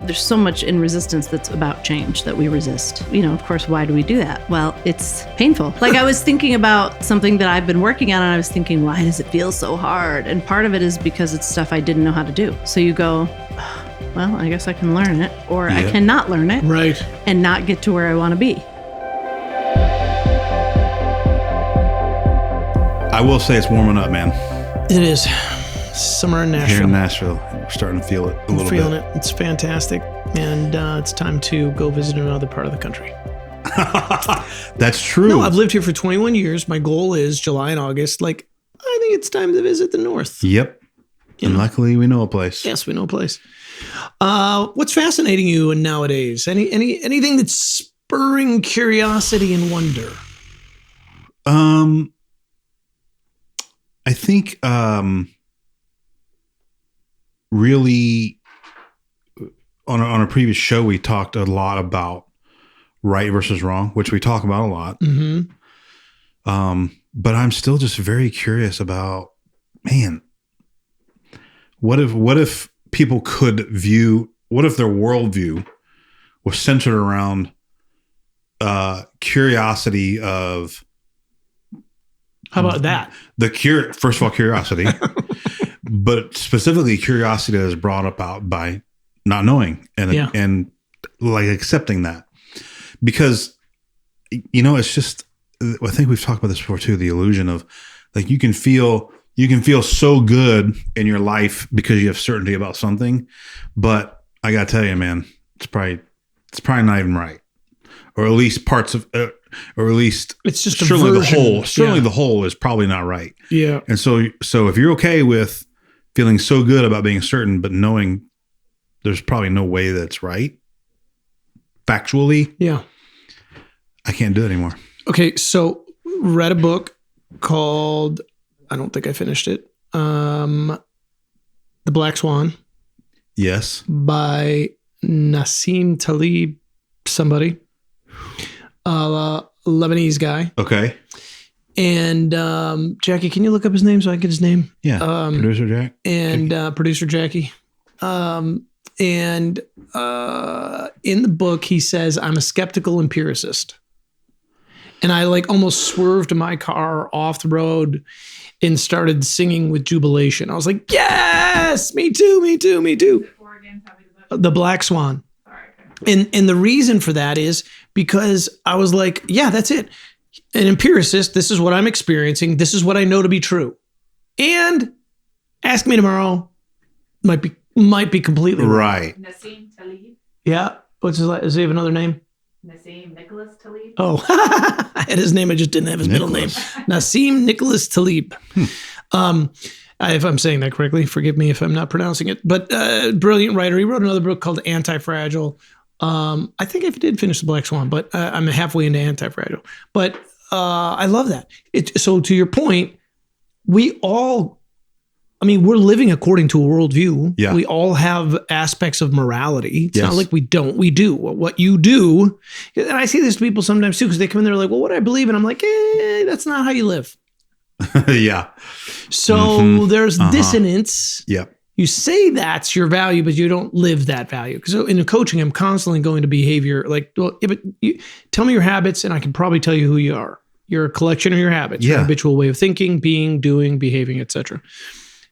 There's so much in resistance that's about change that we resist. Of course, why do we do that? Well, it's painful. Like I was thinking about something that I've been working on, and I was thinking, why does it feel so hard? And part of it is because it's stuff I didn't know how to do. So you go, well, I guess I can learn it, or I cannot learn it, right, and not get to where I want to be. I will say it's warming up, man. It is. Summer in Nashville. Here in Nashville. We're starting to feel it a little bit. Feeling it. It's fantastic. And it's time to go visit another part of the country. That's true. No, I've lived here for 21 years. My goal is July and August. I think it's time to visit the North. Yep. Luckily, we know a place. Yes, we know a place. What's fascinating you nowadays? Anything that's spurring curiosity and wonder? I think really on a previous show we talked a lot about right versus wrong, which we talk about a lot. Mm-hmm. But I'm still just very curious about, man, what if people could what if their worldview was centered around curiosity of, how about that? First of all, curiosity, but specifically curiosity that is brought about by not knowing and accepting that, because it's just, I think we've talked about this before too. The illusion of you can feel so good in your life because you have certainty about something, but I gotta tell you, man, it's probably not even right, or at least parts of. Or at least it's just certainly the whole. Certainly the whole is probably not right. Yeah. And so if you're okay with feeling so good about being certain, but knowing there's probably no way that's right, factually, I can't do it anymore. Okay, so read a book called, I don't think I finished it, The Black Swan. Yes. By Nassim Taleb, somebody. Lebanese guy. Okay. And Jackie, can you look up his name so I can get his name? Yeah. Producer Jack. And producer Jackie. And in the book, he says, I'm a skeptical empiricist. And I almost swerved my car off the road and started singing with jubilation. I was like, yes, me too, me too, me too. The Black Swan. And the reason for that is because I was like, yeah, that's it. An empiricist, this is what I'm experiencing. This is what I know to be true. And ask me tomorrow, might be completely right. Nassim Taleb. Yeah. What's his last? Does he have another name? Nassim Nicholas Taleb. Oh, I had his name. I just didn't have his middle name. Nassim Nicholas Taleb. If I'm saying that correctly, forgive me if I'm not pronouncing it. But brilliant writer. He wrote another book called Anti-Fragile. I think I did finish The Black Swan, but I'm halfway into Anti-Fragile. But I love that. So to your point, we're living according to a worldview. Yeah. We all have aspects of morality. It's not like we don't. We do. What you do, and I see this to people sometimes too, because they come in there like, well, what do I believe? And I'm like, that's not how you live. Yeah. So there's dissonance. Yeah. You say that's your value, but you don't live that value. So in coaching, I'm constantly going to behavior. Tell me your habits, and I can probably tell you who you are. You're a collection of your habits, your habitual way of thinking, being, doing, behaving, etc.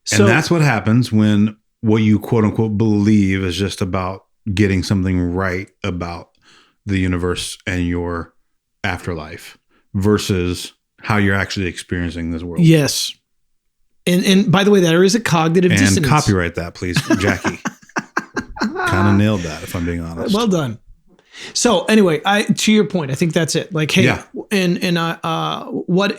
So, and that's what happens when what you quote unquote believe is just about getting something right about the universe and your afterlife versus how you're actually experiencing this world. Yes. And by the way, there is a cognitive dissonance. And copyright that, please, Jackie. Kind of nailed that, if I'm being honest. Well done. So anyway, to your point, I think that's it. What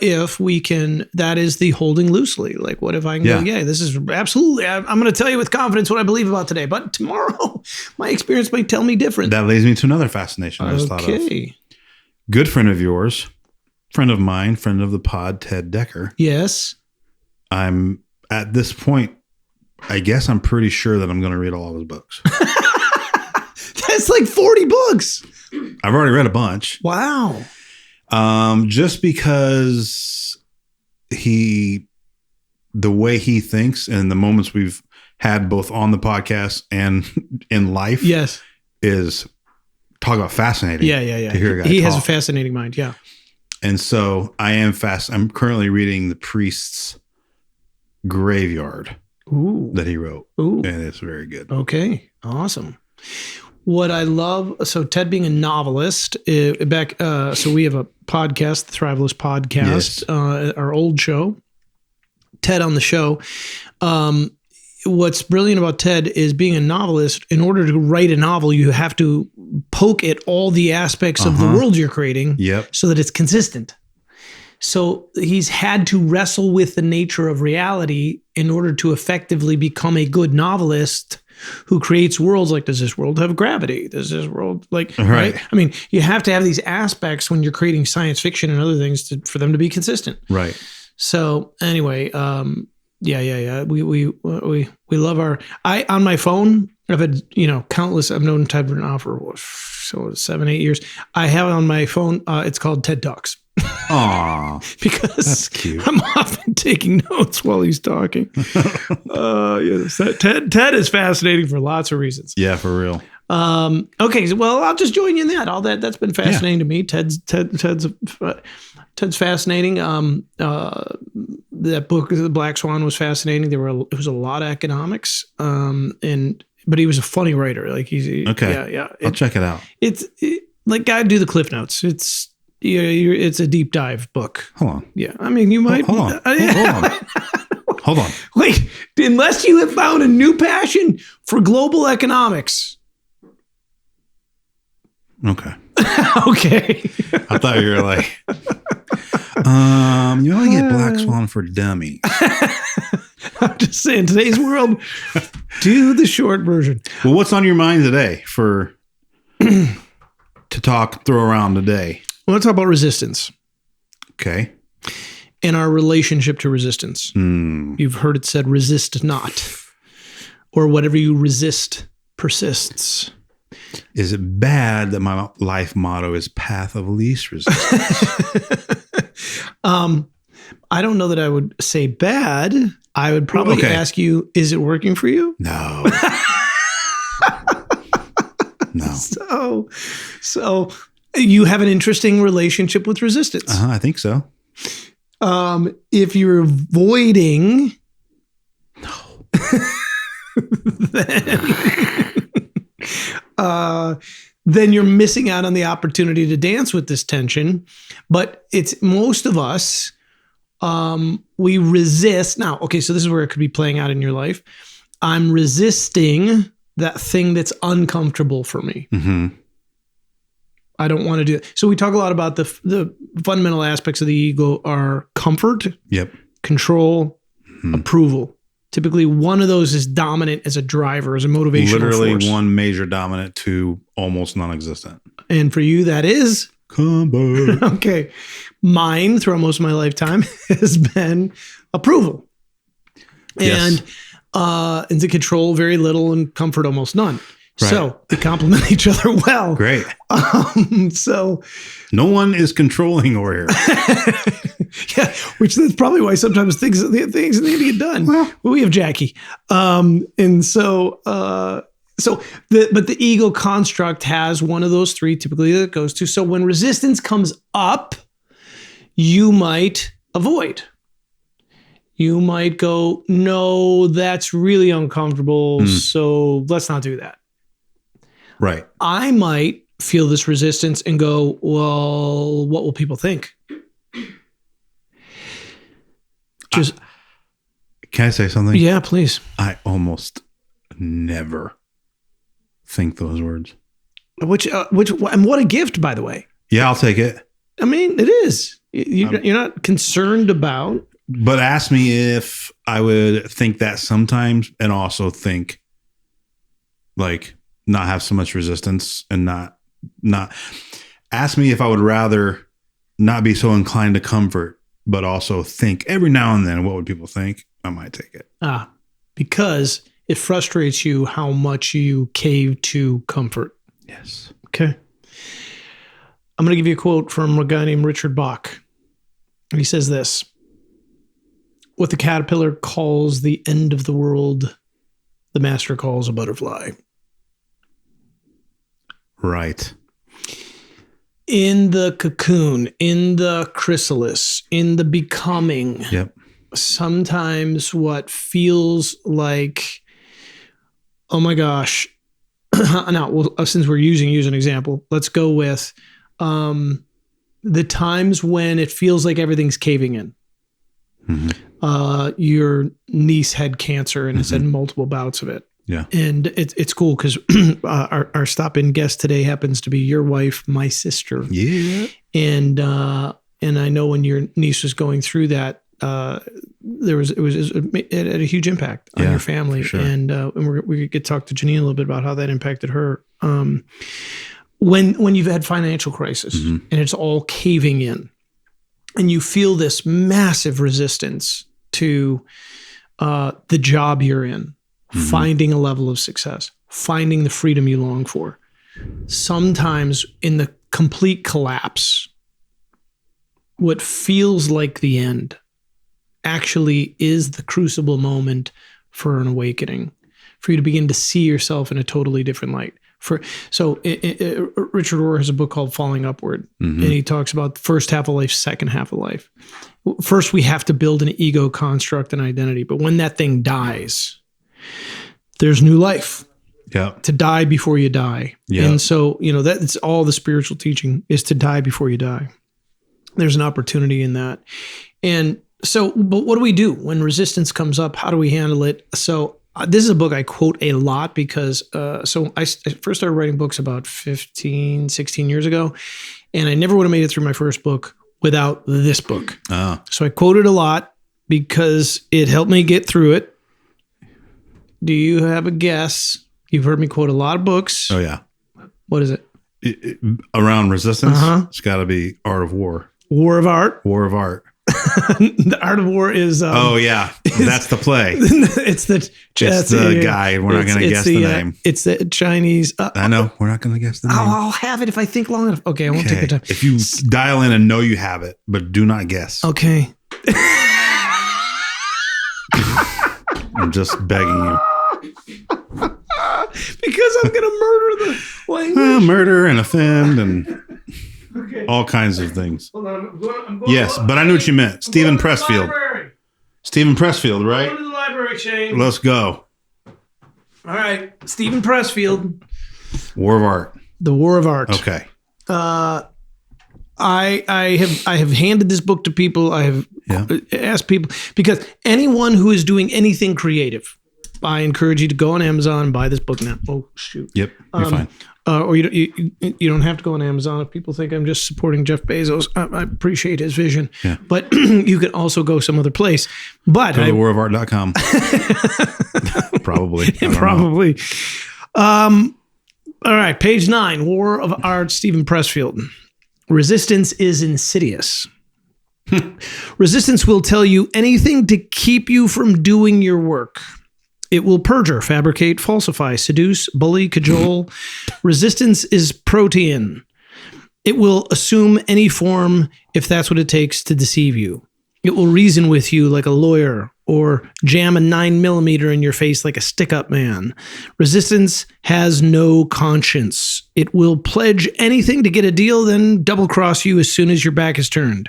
if we can? That is the holding loosely. What if I can go? Yeah, this is absolutely. I'm going to tell you with confidence what I believe about today, but tomorrow, my experience might tell me different. That leads me to another fascination I just thought of. Good friend of yours, friend of mine, friend of the pod, Ted Decker. Yes. I'm at this point, I guess I'm pretty sure that I'm going to read all of his books. That's 40 books. I've already read a bunch. Wow. Just because the way he thinks and the moments we've had both on the podcast and in life. Yes. is talk about fascinating. Yeah. To hear a guy he has a talk. fascinating mind. Yeah. And so I'm currently reading The Priest's Graveyard Ooh. that he wrote. Ooh. And it's very good. Okay. Awesome. What I love, so Ted being a novelist, so we have a podcast, the Thriveless Podcast, Yes. Our old show. Ted on the show. What's brilliant about Ted is being a novelist. In order to write a novel, you have to poke at all the aspects of the world you're creating, so that it's consistent. So he's had to wrestle with the nature of reality in order to effectively become a good novelist who creates worlds like, does this world have gravity? Does this world right? I mean, you have to have these aspects when you're creating science fiction and other things for them to be consistent. Right. So anyway, yeah. We love on my phone, I've had, countless, I've known Ted now for 7-8 years. I have on my phone, it's called TED Talks. Aw, because that's cute. I'm often taking notes while he's talking. Yes, Ted is fascinating for lots of reasons. Yeah, for real. Okay, well, I'll just join you in that. That's been fascinating to me. Ted's fascinating. That book, The Black Swan, was fascinating. It was a lot of economics, but he was a funny writer. Like okay, yeah. I'll check it out. Gotta do the Cliff Notes. It's a deep dive book. Hold on. Yeah, I mean, you might. Hold on. Hold on. Wait, unless you have found a new passion for global economics. Okay. Okay. I thought you were like, you only get Black Swan for dummies. I'm just saying, today's world, do the short version. Well, what's on your mind today to throw around today? Well, let's talk about resistance. Okay. And our relationship to resistance. You've heard it said, resist not. Or whatever you resist persists. Is it bad that my life motto is path of least resistance? I don't know that I would say bad. I would probably ask you, is it working for you? No. No. So you have an interesting relationship with resistance. I think so. If you're avoiding, then you're missing out on the opportunity to dance with this tension. But it's most of us, we resist. Now, okay, so this is where it could be playing out in your life. I'm resisting that thing that's uncomfortable for me. Mm-hmm. I don't want to do it. So we talk a lot about the fundamental aspects of the ego are comfort, control, approval. Typically, one of those is dominant as a driver, as a motivational Literally force. one major dominant to almost non-existent. And for you, that is? Combo. Okay. Mine, throughout most of my lifetime, has been approval. Yes. And into control, very little, and comfort, almost none. Right. So they complement each other well. Great. So no one is controlling over here. yeah, which that's probably why sometimes things need to get done. Well, we have Jackie, and so the ego construct has one of those three typically that it goes to. So when resistance comes up, you might avoid. You might go, no, that's really uncomfortable. So let's not do that. Right. I might feel this resistance and go, well, what will people think? Just can I say something? Yeah, please. I almost never think those words. Which and what a gift, by the way. Yeah, I'll take it. I mean, it is. You're not concerned about. But ask me if I would think that sometimes, and also think like not have so much resistance, and not ask me if I would rather not be so inclined to comfort, but also think every now and then, what would people think? I might take it. Because it frustrates you how much you cave to comfort. Yes. Okay. I'm going to give you a quote from a guy named Richard Bach. He says this: what the caterpillar calls the end of the world, the master calls a butterfly. Right. In the cocoon, in the chrysalis, in the becoming. Yep. Sometimes what feels like, oh my gosh. Now, since we're using you as an example, let's go with the times when it feels like everything's caving in. Mm-hmm. Your niece had cancer and has had multiple bouts of it. Yeah. And it's cool because our stop-in guest today happens to be your wife, my sister. Yeah. And I know when your niece was going through that, it had a huge impact on your family. Sure. And we could talk to Jineen a little bit about how that impacted her. When you've had financial crisis and it's all caving in and you feel this massive resistance to the job you're in, finding a level of success, finding the freedom you long for. Sometimes in the complete collapse, what feels like the end actually is the crucible moment for an awakening, for you to begin to see yourself in a totally different light. Richard Rohr has a book called Falling Upward, and he talks about the first half of life, second half of life. First, we have to build an ego construct and identity, but when that thing dies, there's new life. Yeah. To die before you die. Yeah. And so, that's all the spiritual teaching is to die before you die. There's an opportunity in that. And so, but what do we do when resistance comes up? How do we handle it? So this is a book I quote a lot because, so I first started writing books about 15, 16 years ago, and I never would have made it through my first book without this book. So I quote it a lot because it helped me get through it. Do you have a guess? You've heard me quote a lot of books. Oh, yeah. What is it? Around resistance, It's got to be Art of War. War of Art. War of Art. The Art of War is. That's the play. It's the guy. We're not going to guess the name. It's the Chinese. I know. We're not going to guess the name. I'll have it if I think long enough. Okay, I won't take the time. If you dial in and know you have it, but do not guess. Okay. I'm just begging you. Because I'm going to murder the language. Murder and offend and all kinds of things. Hold on. I'm going yes, but I knew what you meant. Stephen Pressfield. Stephen Pressfield, right? Go to the library, Shane. Let's go. All right. Stephen Pressfield. War of Art. The War of Art. Okay. I have handed this book to people. I have asked people, because anyone who is doing anything creative, I encourage you to go on Amazon and buy this book now. Oh, shoot. Yep, you're fine. Or you don't have to go on Amazon if people think I'm just supporting Jeff Bezos. I appreciate his vision. Yeah. But you can also go some other place. But go to warofart.com. Probably. Probably. All right, page 9, War of Art, Stephen Pressfield. Resistance is insidious. Resistance will tell you anything to keep you from doing your work. It will perjure, fabricate, falsify, seduce, bully, cajole. Resistance is protean. It will assume any form if that's what it takes to deceive you. It will reason with you like a lawyer or jam a 9mm in your face like a stick-up man. Resistance has no conscience. It will pledge anything to get a deal, then double-cross you as soon as your back is turned.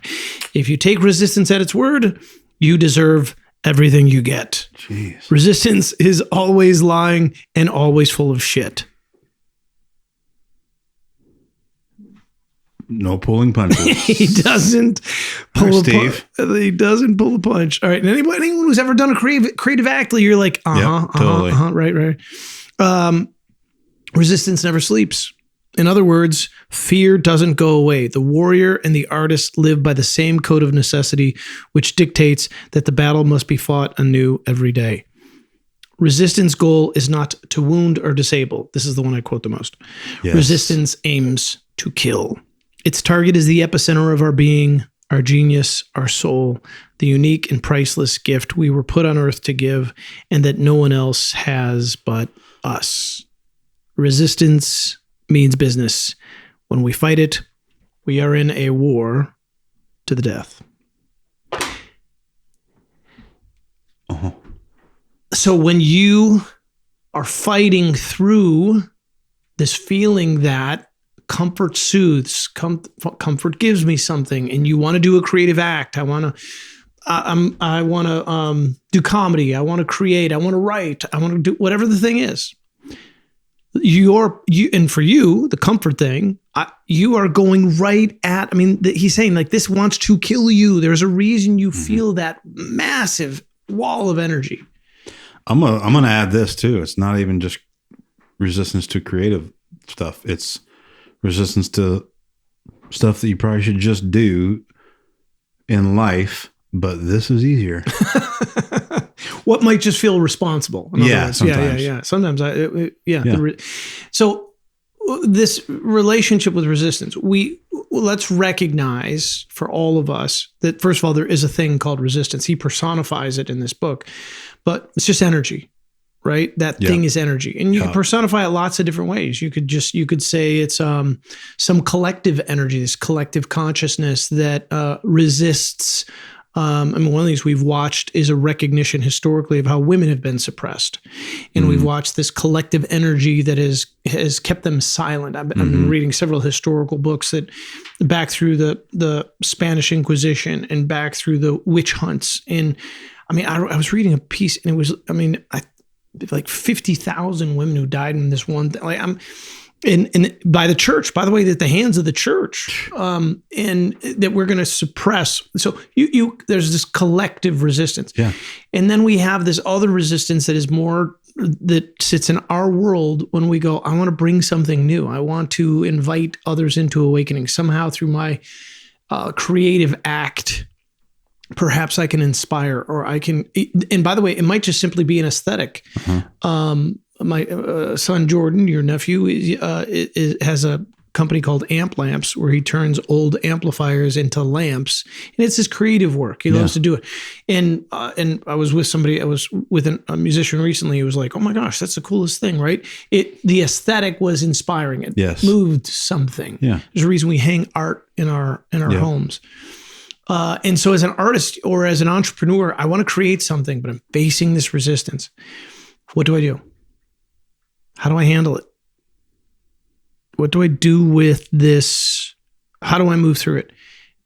If you take resistance at its word, you deserve everything you get. Jeez. Resistance is always lying and always full of shit. No pulling punches. He doesn't pull Steve. He doesn't pull a punch. All right. And anyone who's ever done a creative act, you're like, totally. Right. Resistance never sleeps. In other words, fear doesn't go away. The warrior and the artist live by the same code of necessity, which dictates that the battle must be fought anew every day. Resistance goal is not to wound or disable. This is the one I quote the most. Yes. Resistance aims to kill. Its target is the epicenter of our being, our genius, our soul, the unique and priceless gift we were put on earth to give, and that no one else has but us. Resistance means business. When we fight it, we are in a war to the death. So when you are fighting through this feeling that comfort soothes, comfort gives me something, and you want to do a creative act. I want to do comedy. I want to create. I want to write. I want to do whatever the thing is. And for you, the comfort thing, you are going right at. I mean, he's saying like this wants to kill you. There's a reason you feel that massive wall of energy. I'm gonna add this too. It's not even just resistance to creative stuff. It's resistance to stuff that you probably should just do in life, but this is easier. What might just feel responsible. Sometimes. Yeah. Sometimes So this relationship with resistance, let's recognize for all of us that first of all, there is a thing called resistance. He personifies it in this book, but it's just energy. Right? That thing is energy. And you can personify it lots of different ways. You could say it's some collective energy, this collective consciousness that resists. One of these we've watched is a recognition historically of how women have been suppressed. And we've watched this collective energy that has kept them silent. I've been reading several historical books that back through the Spanish Inquisition and back through the witch hunts. And I was reading a piece and it was, like 50,000 women who died in this one thing. Like and by the church, by the way, at the hands of the church, and that we're going to suppress. So there's this collective resistance. Yeah. And then we have this other resistance that sits in our world when we go, I want to bring something new. I want to invite others into awakening somehow through my creative act. Perhaps I can inspire, or I can. And by the way, it might just simply be an aesthetic. My son Jordan, your nephew, has a company called Amp Lamps, where he turns old amplifiers into lamps, and it's his creative work. He loves to do it. And I was with a musician recently who was like, "Oh my gosh, that's the coolest thing!" Right? The aesthetic was inspiring. It moved something. Yeah. There's a reason we hang art in our homes. And so as an artist or as an entrepreneur, I want to create something, but I'm facing this resistance. What do I do? How do I handle it? What do I do with this? How do I move through it?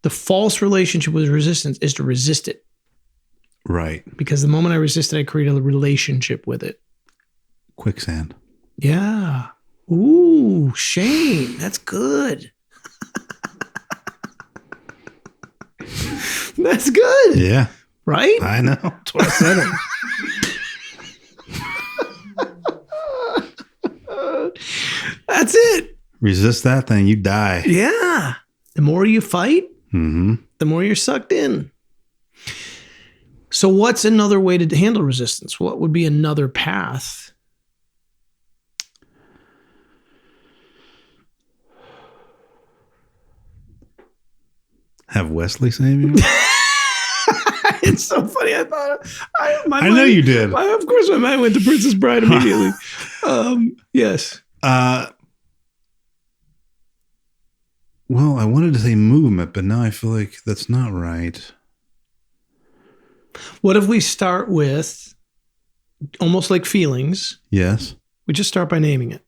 The false relationship with resistance is to resist it. Right. Because the moment I resist it, I create a relationship with it. Quicksand. Yeah. Ooh, shame. That's good. That's good. Yeah. Right? I know. That's why I said it. That's it. Resist that thing, you die. Yeah. The more you fight, the more you're sucked in. So what's another way to handle resistance? What would be another path? Have Wesley save you? It's so funny. I thought I know you did. Of course, my mind went to Princess Bride immediately. Yes. Well, I wanted to say movement, but now I feel like that's not right. What if we start with almost like feelings? Yes. We just start by naming it.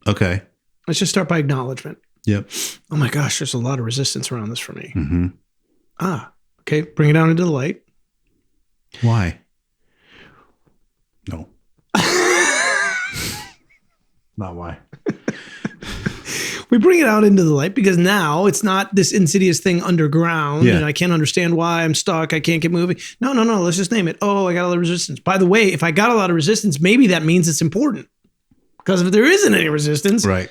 Okay. Let's just start by acknowledgement. Yep. Oh my gosh, there's a lot of resistance around this for me. Mm-hmm. Okay. Bring it out into the light. Why? No. Not why. We bring it out into the light because now it's not this insidious thing underground and I can't understand why I'm stuck. I can't get moving. No. Let's just name it. Oh, I got a lot of resistance. By the way, if I got a lot of resistance, maybe that means it's important. Because if there isn't any resistance, right.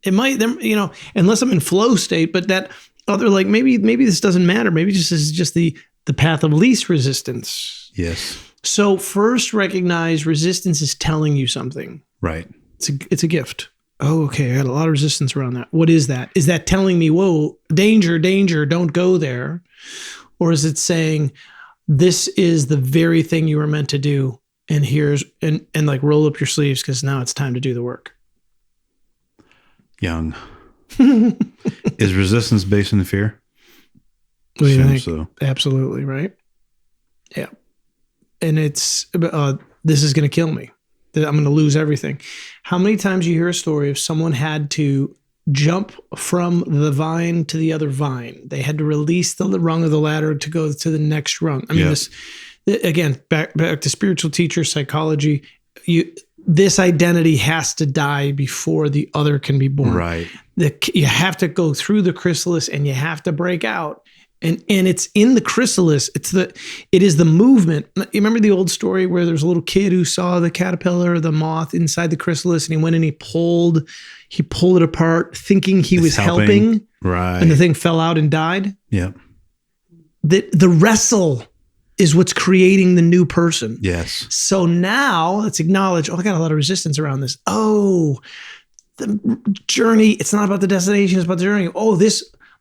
It might, unless I'm in flow state, but that other, like maybe this doesn't matter. Maybe this is just the path of least resistance. Yes. So first recognize resistance is telling you something. Right. It's a gift. Oh, okay. I got a lot of resistance around that. What is that? Is that telling me, whoa, danger, don't go there? Or is it saying, this is the very thing you were meant to do? And and like roll up your sleeves because now it's time to do the work. Young. Is resistance based in fear? What do you think? So. Absolutely, right? Yeah. And it's, this is going to kill me. that I'm going to lose everything. How many times you hear a story of someone had to jump from the vine to the other vine? They had to release the rung of the ladder to go to the next rung. I mean, this again, back to spiritual teacher psychology. This identity has to die before the other can be born. Right. You have to go through the chrysalis and you have to break out. And it's in the chrysalis. It is the movement. You remember the old story where there's a little kid who saw the caterpillar or the moth inside the chrysalis, and he went and he pulled it apart, thinking he was helping. Right. And the thing fell out and died. Yeah. The wrestle is what's creating the new person. Yes. So now let's acknowledge, I got a lot of resistance around this. Oh, the journey, it's not about the destination, it's about the journey.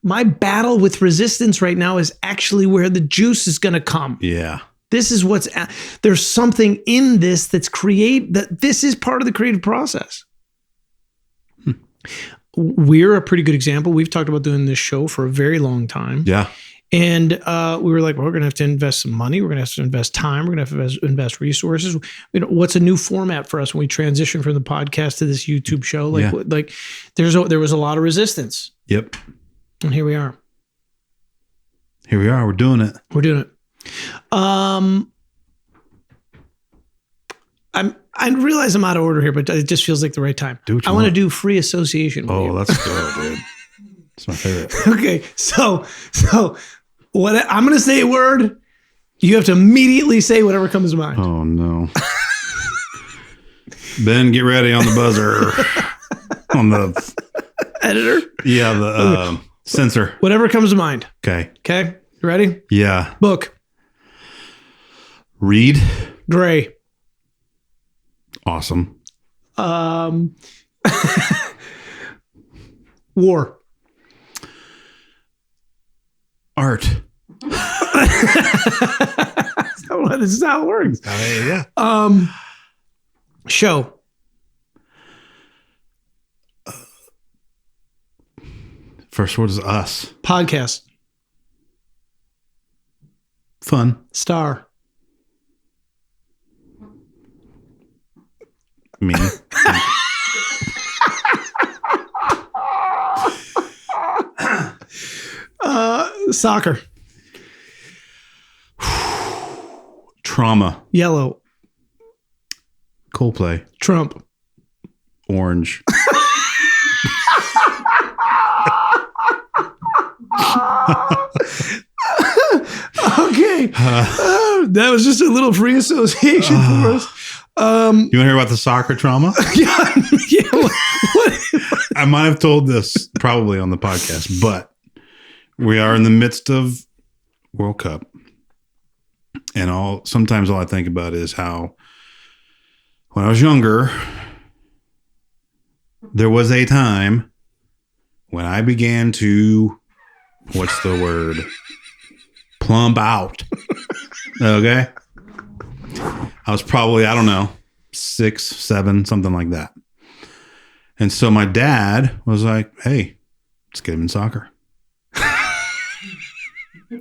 My battle with resistance right now is actually where the juice is going to come. Yeah. This is there's something in this that this is part of the creative process. We're a pretty good example. We've talked about doing this show for a very long time. Yeah. And we were like, we're going to have to invest some money. We're going to have to invest time. We're going to have to invest resources. What's a new format for us when we transition from the podcast to this YouTube show? There was a lot of resistance. Yep. And here we are. We're doing it. I realize I'm out of order here, but it just feels like the right time. I want to do free association with you. Let's go, dude. It's my favorite. Okay, so what I'm going to say a word. You have to immediately say whatever comes to mind. Oh no, Ben, get ready on the buzzer. On the editor. Yeah, the sensor. Whatever comes to mind. Okay. You ready? Yeah. Book. Read. Gray. Awesome. War. Art. This is how it works. Yeah. Show. First word is us. Podcast. Fun. Star. Me. Soccer. Trauma. Yellow. Coldplay. Trump. Orange. Okay. That was just a little free association for us. You want to hear about the soccer trauma? Yeah. What? I might have told this probably on the podcast, but we are in the midst of World Cup. And sometimes all I think about is how when I was younger, there was a time when I began to, what's the word? Plump out. Okay. I was probably, 6, 7, something like that. And so my dad was like, hey, let's get him in soccer.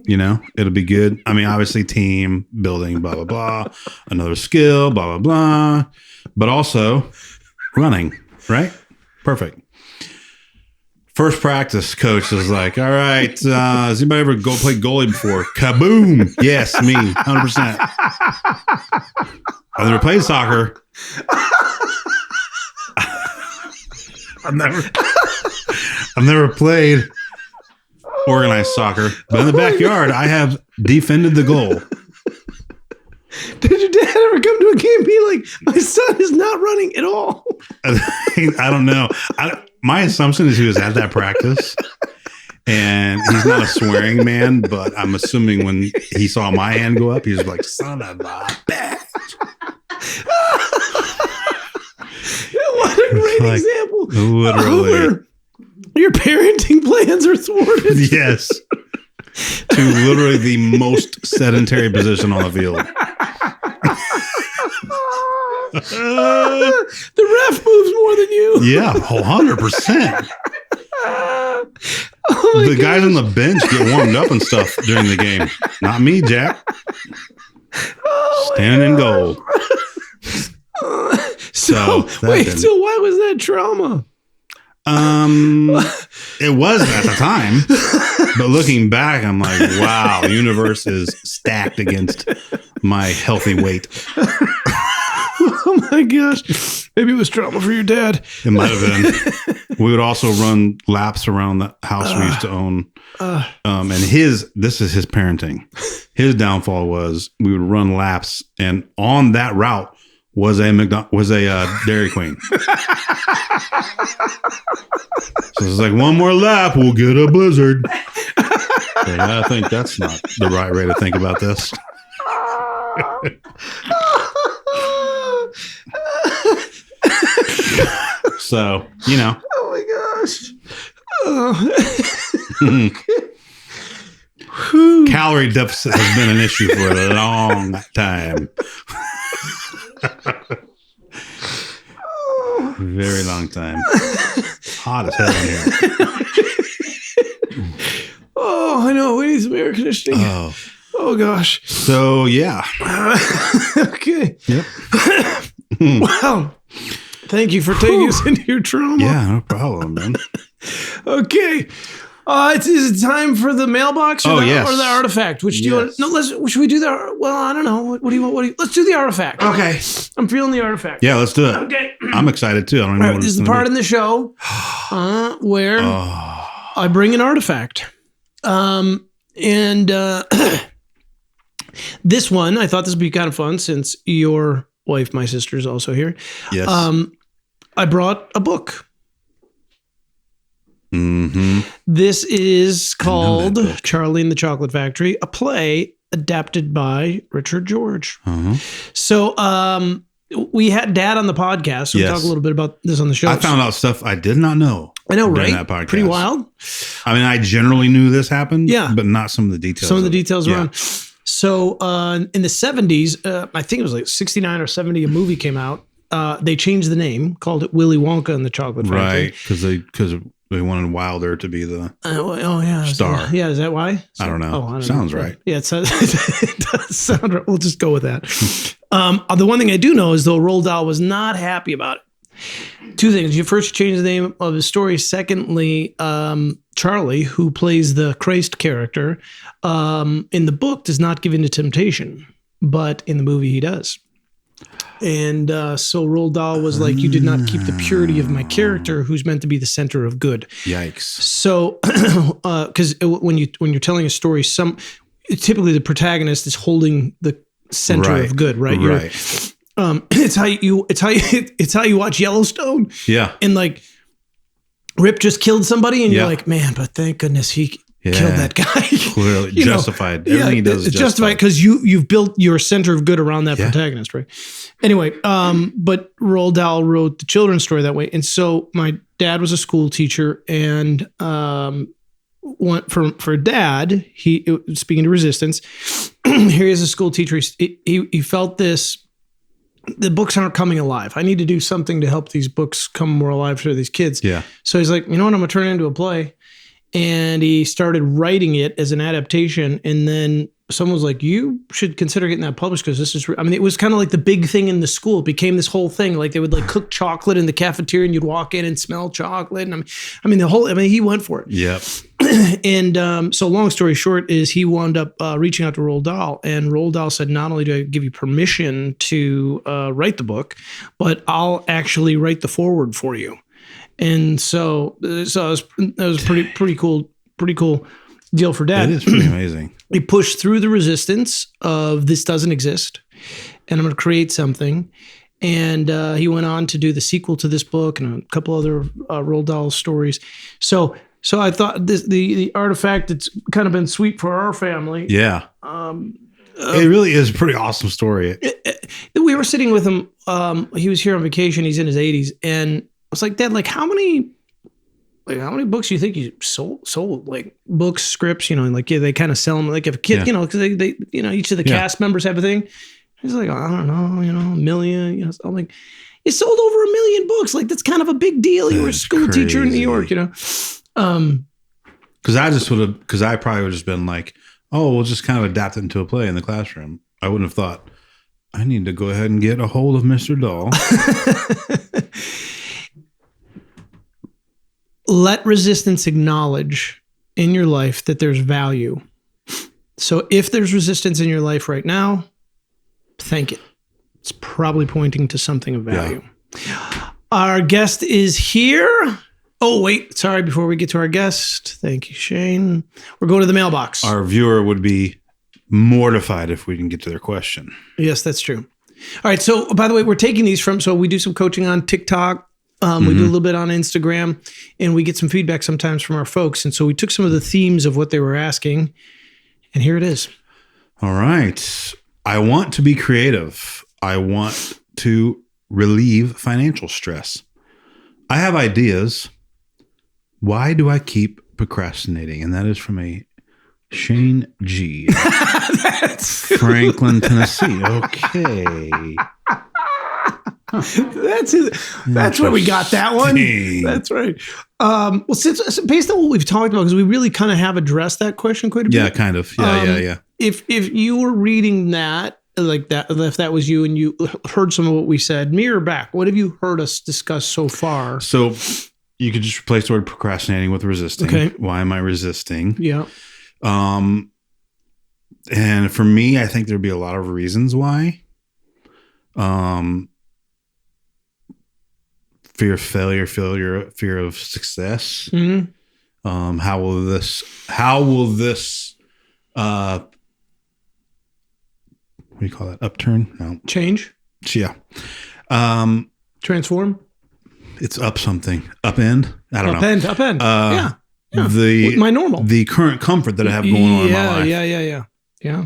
It'll be good. I mean, obviously team building, blah, blah, blah. Another skill, blah, blah, blah. But also running, right? Perfect. First practice, coach is like, all right, has anybody ever play goalie before? Kaboom. Yes, me, 100%. I've never played soccer. I've never played organized soccer, but in the backyard, I have defended the goal. Did your dad ever come to a game and be like, my son is not running at all? I don't know. My assumption is he was at that practice, and he's not a swearing man, but I'm assuming when he saw my hand go up, he was like, son of a bitch. What a great example. Literally. Your parenting plans are thwarted. Yes. To literally the most sedentary position on the field. The ref moves more than you. Yeah, 100%. The guys on the bench get warmed up and stuff during the game. Not me, Jack. Standing in goal. So why was that trauma? It was at the time, but looking back, I'm like, wow, the universe is stacked against my healthy weight. Oh my gosh. Maybe it was trauma for your dad. It might have been. We would also run laps around the house we used to own. And this is his parenting. His downfall was we would run laps, and on that route was a Dairy Queen. So it's like, one more lap, we'll get a Blizzard. Like, I think that's not the right way to think about this. So, Oh my gosh. Calorie deficit has been an issue for a long time. Very long time. Hot as hell in here. Oh, I know. We need some air conditioning. Oh gosh. So, yeah. Okay. Yep. Wow. Thank you for taking us into your trauma. Yeah, no problem, man. Okay. Is it time for the mailbox or the artifact? Which do you want? No, should we do the? Well, I don't know. What do you want? Let's do the artifact. Okay. I'm feeling the artifact. Yeah, let's do it. Okay. I'm excited too. I don't know what this is the part in the show where I bring an artifact. This one, I thought this would be kind of fun since your wife, my sister, is also here. Yes. I brought a book. Mm-hmm. This is called Charlie and the Chocolate Factory, a play adapted by Richard George. Uh-huh. So we had Dad on the podcast, so we talk a little bit about this on the show. I found out stuff I did not know. I know, right? That podcast. Pretty wild. I mean, I generally knew this happened, yeah, but not some of the details. Some of the details around. So in the 70s, I think it was like 69 or 70, a movie came out. They changed the name, called it Willy Wonka and the Chocolate Factory. Right, because they wanted Wilder to be the star. Yeah, is that why? I don't know. I don't Sounds know. right. Yeah, it does sound right. We'll just go with that. The one thing I do know is, though, Roald Dahl was not happy about it. Two things. First, you change the name of the story. Secondly, Charlie, who plays the Christ character, in the book does not give in to temptation, but in the movie he does. And so Roald Dahl was like, you did not keep the purity of my character, who's meant to be the center of good. Yikes. So, because when you're telling a story, typically the protagonist is holding the center of good, right? Right. It's how you watch Yellowstone. Yeah. And like Rip just killed somebody, and you're like, man, but thank goodness he killed that guy. Clearly justified. Everything he does is justified because you've built your center of good around that protagonist, right? Anyway, but Roald Dahl wrote the children's story that way, and so my dad was a school teacher, and for Dad, speaking to resistance, here he is, a school teacher. He felt this. The books aren't coming alive. I need to do something to help these books come more alive for these kids. Yeah. So he's like, you know what? I'm going to turn it into a play. And he started writing it as an adaptation. And then someone was like, you should consider getting that published because this is, it was kind of like the big thing in the school. It became this whole thing. Like they would like cook chocolate in the cafeteria and you'd walk in and smell chocolate. And he went for it. Yep. And so long story short is he wound up reaching out to Roald Dahl, and Roald Dahl said, not only do I give you permission to write the book, but I'll actually write the foreword for you. And so that was pretty cool deal for Dad. It is pretty amazing. He pushed through the resistance of this doesn't exist, and I'm going to create something. And he went on to do the sequel to this book and a couple other Roald Dahl stories. So I thought the artifact, it's kind of been sweet for our family. Yeah. It really is a pretty awesome story. We were sitting with him. He was here on vacation. He's in his 80s. And I was like, Dad, how many books do you think you sold? Like books, scripts, they kind of sell them. Like if a kid, because they each of the cast members have a thing. He's like, I don't know, a million, I'm like, you sold over 1 million books. Like that's kind of a big deal. You were a school teacher in New York, Because I probably would have just been like, oh, we'll just kind of adapt it into a play in the classroom. I wouldn't have thought I need to go ahead and get a hold of Mr. Dahl. Let resistance acknowledge in your life that there's value. So if there's resistance in your life right now, thank it. It's probably pointing to something of value. Yeah. Our guest is here. Oh, wait. Sorry. Before we get to our guest, thank you, Shane. We're going to the mailbox. Our viewer would be mortified if we didn't get to their question. Yes, that's true. All right. So, by the way, we're taking these from, so we do some coaching on TikTok. We do a little bit on Instagram, and we get some feedback sometimes from our folks. And so we took some of the themes of what they were asking, and here it is. All right. I want to be creative. I want to relieve financial stress. I have ideas. Why do I keep procrastinating? And that is from a Shane G. Franklin, Tennessee. Okay. That's where we got that one. That's right. Well, since based on what we've talked about, because we really kind of have addressed that question quite a bit. Yeah, kind of. Yeah. If you were reading that, like that, if that was you and you heard some of what we said, mirror back. What have you heard us discuss so far? So you could just replace the word procrastinating with resisting. Okay. Why am I resisting? Yeah. And for me, I think there'd be a lot of reasons why. Fear of failure, fear of success. Mm-hmm. How will this what do you call that? Upturn? No. Change? Yeah. Transform? It's up something. Upend? I don't know. Upend. Yeah. My normal. The current comfort that I have going on in my life. Yeah.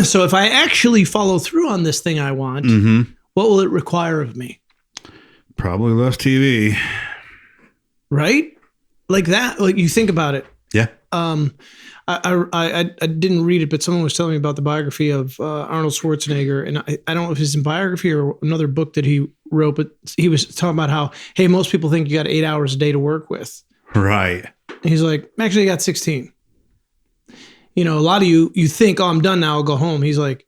So if I actually follow through on this thing I want, what will it require of me? Probably less TV. Right? Like that. Like you think about it. Yeah. I didn't read it, but someone was telling me about the biography of Arnold Schwarzenegger, and I don't know if it's a biography or another book that he wrote, but he was talking about how, hey, most people think you got 8 hours a day to work with. Right. And he's like, actually, I got 16. You know, a lot of you think, oh, I'm done now, I'll go home. He's like,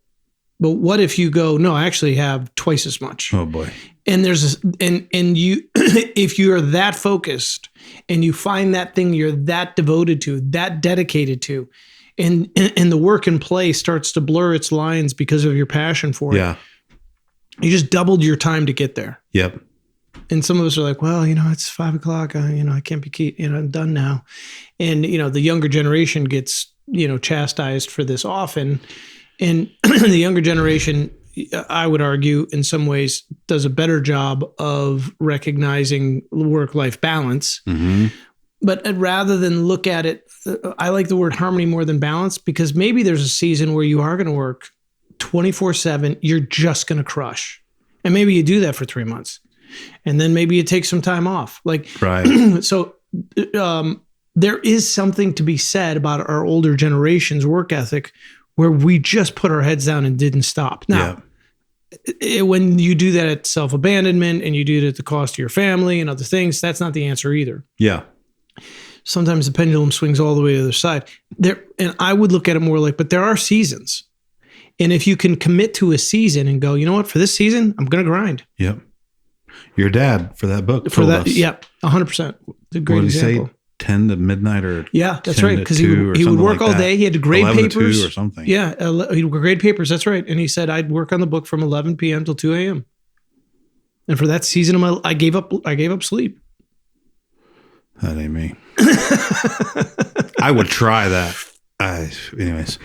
but what if you go, no, I actually have twice as much. Oh boy. And and you, if you're that focused and you find that thing you're that devoted to, that dedicated to, and the work and play starts to blur its lines because of your passion for it. You just doubled your time to get there. Yep. And some of us are like, well, you know, it's 5 o'clock. I can't be, I'm done now. And, the younger generation gets, chastised for this often. And the younger generation, I would argue, in some ways, does a better job of recognizing work-life balance. Mm-hmm. But rather than look at it, I like the word harmony more than balance, because maybe there's a season where you are going to work 24/7. You're just going to crush. And maybe you do that for 3 months. And then maybe you take some time off. Right. So there is something to be said about our older generation's work ethic, where we just put our heads down and didn't stop. Now, when you do that at self-abandonment and you do it at the cost of your family and other things, that's not the answer either. Yeah. Sometimes the pendulum swings all the way to the other side. And I would look at it more like, but there are seasons. And if you can commit to a season and go, you know what, for this season, I'm going to grind. Yep. Your dad for that book. For that, yep, 100%. A great example. Say? 10 to midnight or yeah, that's right. Because he would work all day. He had to grade papers or something. Yeah, he would grade papers. That's right. And he said, I'd work on the book from 11 p.m. till 2 a.m. And for that season of my, I gave up sleep. That ain't me. I would try that. Anyways,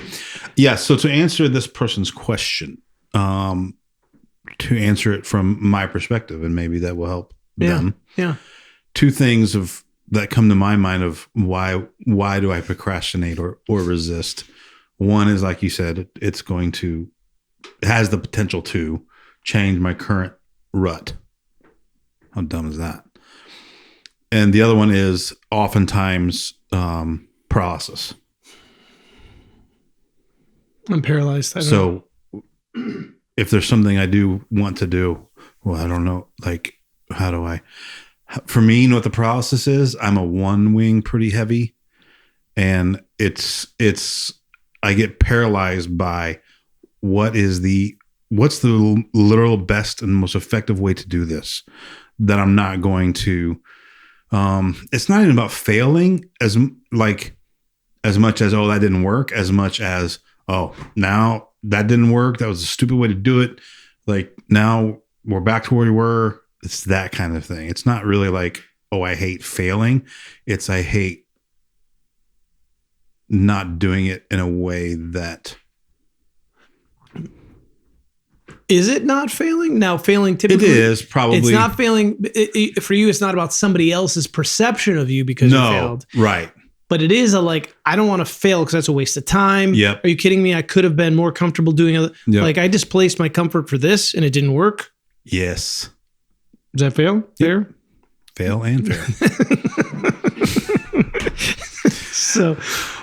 yeah. So to answer this person's question, to answer it from my perspective, and maybe that will help them. Yeah. Two things that come to my mind of why do I procrastinate or resist. One is, like you said, it has the potential to change my current rut. How dumb is that? And the other one is oftentimes paralysis. I'm paralyzed. So if there's something I do want to do, well, I don't know, like, how do I? For me, you know what the paralysis is? I'm a one wing pretty heavy, and it's I get paralyzed by what is the what's the literal best and most effective way to do this that I'm not going to, it's not even about failing as much as, oh, that didn't work, as much as, oh, now that didn't work. That was a stupid way to do it. Like now we're back to where we were. It's that kind of thing. It's not really like, oh, I hate failing. It's, I hate not doing it in a way that. Is it not failing? Now, failing typically. It is probably. It's not failing. For you, it's not about somebody else's perception of you because you failed. Right. But it is I don't want to fail because that's a waste of time. Yep. Are you kidding me? I could have been more comfortable doing it. Yep. Like I displaced my comfort for this and it didn't work. Yes. Does that fail? Fair? Fail and fair. So,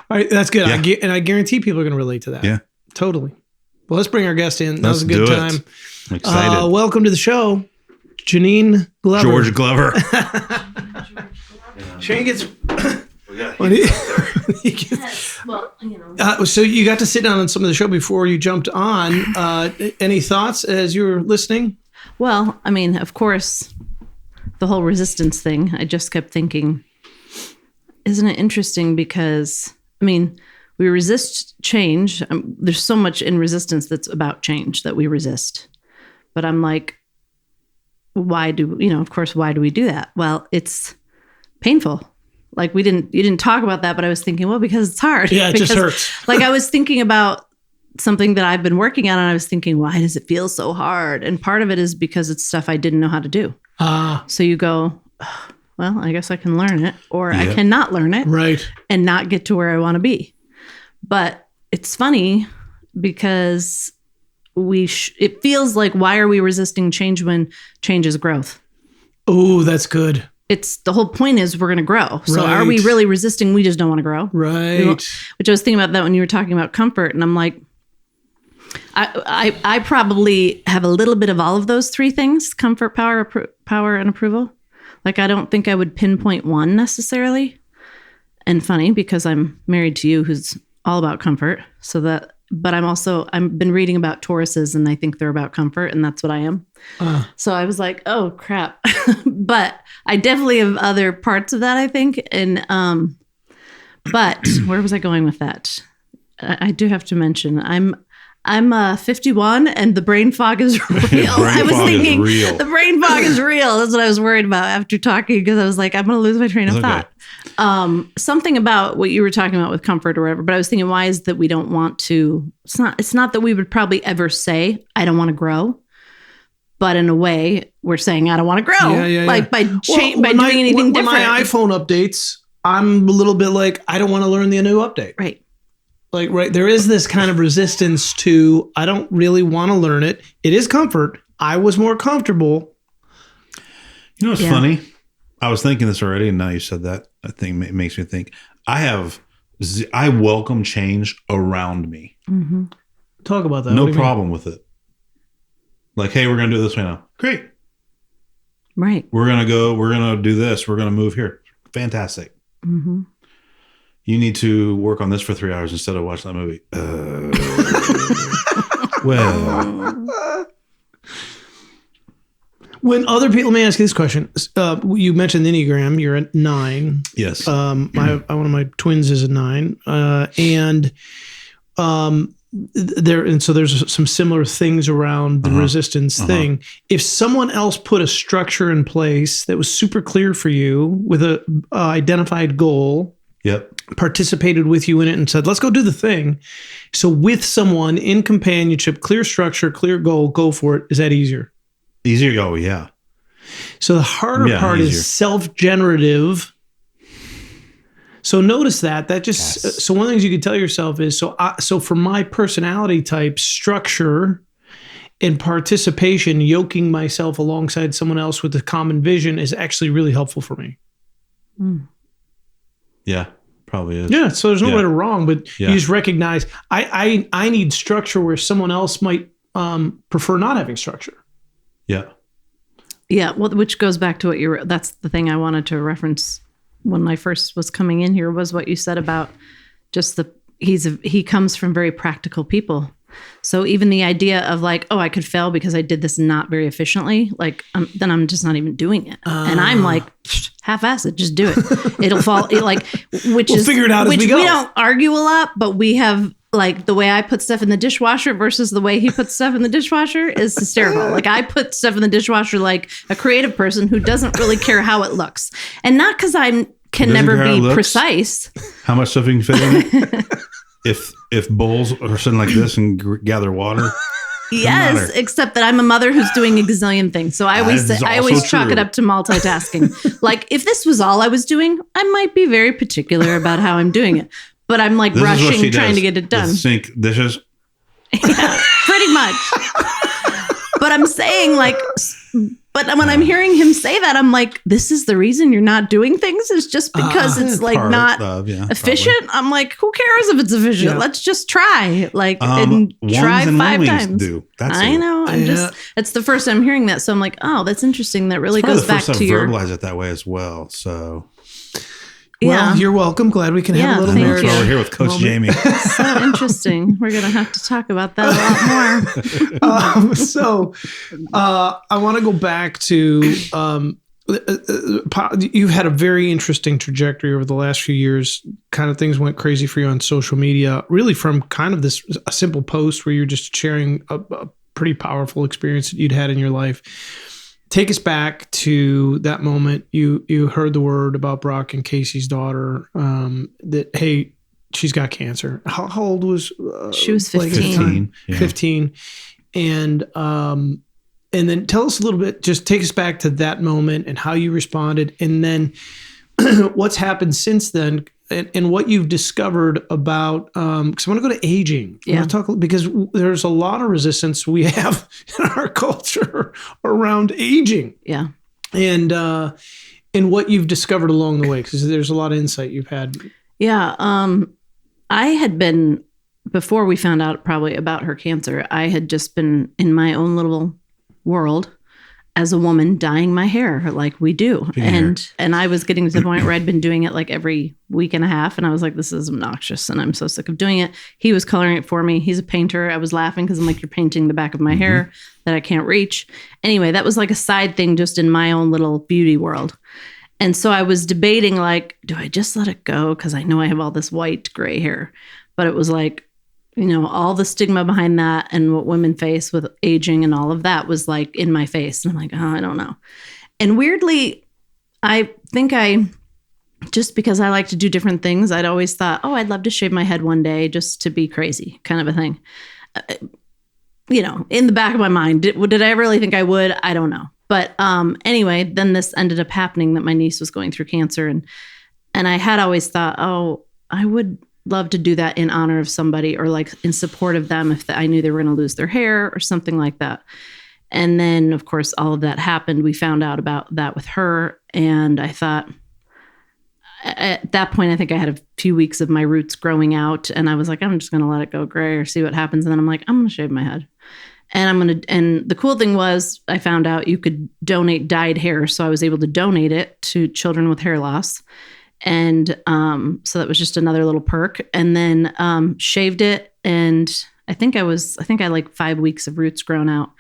all right, that's good. Yeah. I guarantee people are going to relate to that. Yeah. Totally. Well, let's bring our guest in. That Let's was a good do it. time. I'm excited. Welcome to the show, Jineen Glover. George Glover. Shane gets. Well, you know. So you got to sit down on some of the show before you jumped on. Any thoughts as you were listening? Well, I mean, of course, the whole resistance thing, I just kept thinking, isn't it interesting? Because, I mean, we resist change. There's so much in resistance that's about change that we resist. But I'm like, why do we do that? Well, it's painful. Like you didn't talk about that, but I was thinking, well, because it's hard. Yeah, it just hurts. Like I was thinking about something that I've been working on and I was thinking, why does it feel so hard? And part of it is because it's stuff I didn't know how to do. So you go, well, I guess I can learn it or I cannot learn it. Right. And not get to where I want to be. But it's funny because it feels like, why are we resisting change when change is growth? Oh, that's good. It's the whole point is we're going to grow. So Right. are we really resisting? We just don't want to grow. Right. Which I was thinking about that when you were talking about comfort. And I'm like, I probably have a little bit of all of those three things: comfort, power, and approval. Like, I don't think I would pinpoint one necessarily. And funny because I'm married to you, who's all about comfort. But I've been reading about Tauruses and I think they're about comfort, and that's what I am. So I was like, oh crap. But I definitely have other parts of that, I think. And, but where was I going with that? I do have to mention, I'm 51 and the brain fog is real. I was thinking the brain fog is real. That's what I was worried about after talking, because I was like, I'm going to lose my train of thought. Something about what you were talking about with comfort or whatever, but I was thinking, why is that we don't want to, it's not that we would probably ever say, I don't want to grow. But in a way, we're saying, I don't want to grow. Yeah. Like by doing anything different. When my iPhone updates, I'm a little bit like, I don't want to learn the new update. Right. Like, right, there is this kind of resistance to, I don't really want to learn it. It is comfort. I was more comfortable. You know what's funny? I was thinking this already, and now you said that. I think it makes me think. I welcome change around me. Mm-hmm. Talk about that. No problem with it. Like, hey, we're going to do this right now. Great. Right. We're going to do this. We're going to move here. Fantastic. Mm-hmm. You need to work on this for 3 hours instead of watching that movie. Well. When other people, let me ask you this question. You mentioned the Enneagram. You're at 9. Yes. One of my twins is a 9. So there's some similar things around the resistance thing. If someone else put a structure in place that was super clear for you with a identified goal, participated with you in it and said, let's go do the thing. So with someone in companionship, clear structure, clear goal, go for it. Is that easier? Easier. Oh, yeah. So the harder part is self-generative. So notice that just, so one of the things you can tell yourself is, so for my personality type, structure and participation, yoking myself alongside someone else with a common vision is actually really helpful for me. Mm. Yeah, probably is. Yeah. So there's no right or wrong, but you just recognize I need structure where someone else might prefer not having structure. Yeah. Yeah. Well, which goes back to that's the thing I wanted to reference when I first was coming in here, was what you said about just he comes from very practical people. So even the idea of like, oh, I could fail because I did this not very efficiently, like then I'm just not even doing it. And I'm like, half-assed, just do it. It'll fall. We'll figure it out as we go. We don't argue a lot, but we have like the way I put stuff in the dishwasher versus the way he puts stuff in the dishwasher is hysterical. Like I put stuff in the dishwasher like a creative person who doesn't really care how it looks, and not because I can never be precise. How much stuff you can fit in it? If bowls are sitting like this and gather water. Yes, except that I'm a mother who's doing a gazillion things. So I always chalk it up to multitasking. Like if this was all I was doing, I might be very particular about how I'm doing it. But I'm like rushing, trying to get it done. Sink dishes. Yeah, pretty much. But I'm saying like, but when I'm hearing him say that, I'm like, this is the reason you're not doing things is just because it's like not efficient. Probably. I'm like, who cares if it's efficient? Yeah. Let's just try and try 5 times. I know. It's the first time I'm hearing that. So I'm like, oh, that's interesting. That really goes back to your verbalize it that way as well. So. Well, you're welcome. Glad we can have a little marriage. We're here with Coach Jamie. So interesting. We're going to have to talk about that a lot more. I want to go back to you've had a very interesting trajectory over the last few years. Kind of things went crazy for you on social media, really from kind of a simple post where you're just sharing a pretty powerful experience that you'd had in your life. Take us back to that moment. You heard the word about Brock and Casey's daughter. That hey, she's got cancer. How old was she? Was 15. 15, and then tell us a little bit. Just take us back to that moment and how you responded, and then what's happened since then, and what you've discovered about. Because I want to go to aging. I want to talk because there's a lot of resistance we have in our culture around aging. Yeah, and what you've discovered along the way, because there's a lot of insight you've had. Yeah, I had been before we found out probably about her cancer. I had just been in my own little world as a woman dyeing my hair like we do. And I was getting to the point where I'd been doing it like every week and a half. And I was like, this is obnoxious. And I'm so sick of doing it. He was coloring it for me. He's a painter. I was laughing because I'm like, you're painting the back of my hair that I can't reach. Anyway, that was like a side thing just in my own little beauty world. And so I was debating like, do I just let it go? Because I know I have all this white gray hair. But it was like, you know, all the stigma behind that and what women face with aging and all of that was like in my face. And I'm like, oh, I don't know. And weirdly, I think just because I like to do different things, I'd always thought, oh, I'd love to shave my head one day just to be crazy kind of a thing. You know, in the back of my mind, did I really think I would? I don't know. But anyway, then this ended up happening that my niece was going through cancer. And I had always thought, oh, I would love to do that in honor of somebody or like in support of them if I knew they were going to lose their hair or something like that. And then, of course, all of that happened. We found out about that with her. And I thought, at that point, I think I had a few weeks of my roots growing out. And I was like, I'm just going to let it go gray or see what happens. And then I'm like, I'm going to shave my head. And the cool thing was I found out you could donate dyed hair. So I was able to donate it to children with hair loss. And so that was just another little perk. And then shaved it. And I think I had like 5 weeks of roots grown out.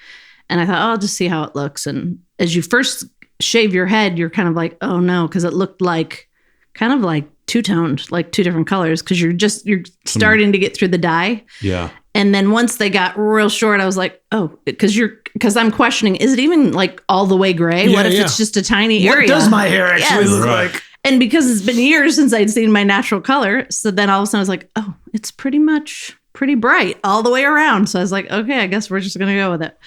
And I thought, oh, I'll just see how it looks. And as you first shave your head, you're kind of like, oh no, because it looked like kind of like two-toned, like two different colors, because you're starting to get through the dye. Yeah. And then once they got real short, I was like, oh, because I'm questioning, is it even like all the way gray? What if it's just a tiny area? What does my hair actually look like? And because it's been years since I'd seen my natural color, so then all of a sudden I was like, oh, it's pretty much pretty bright all the way around. So I was like, okay, I guess we're just going to go with it.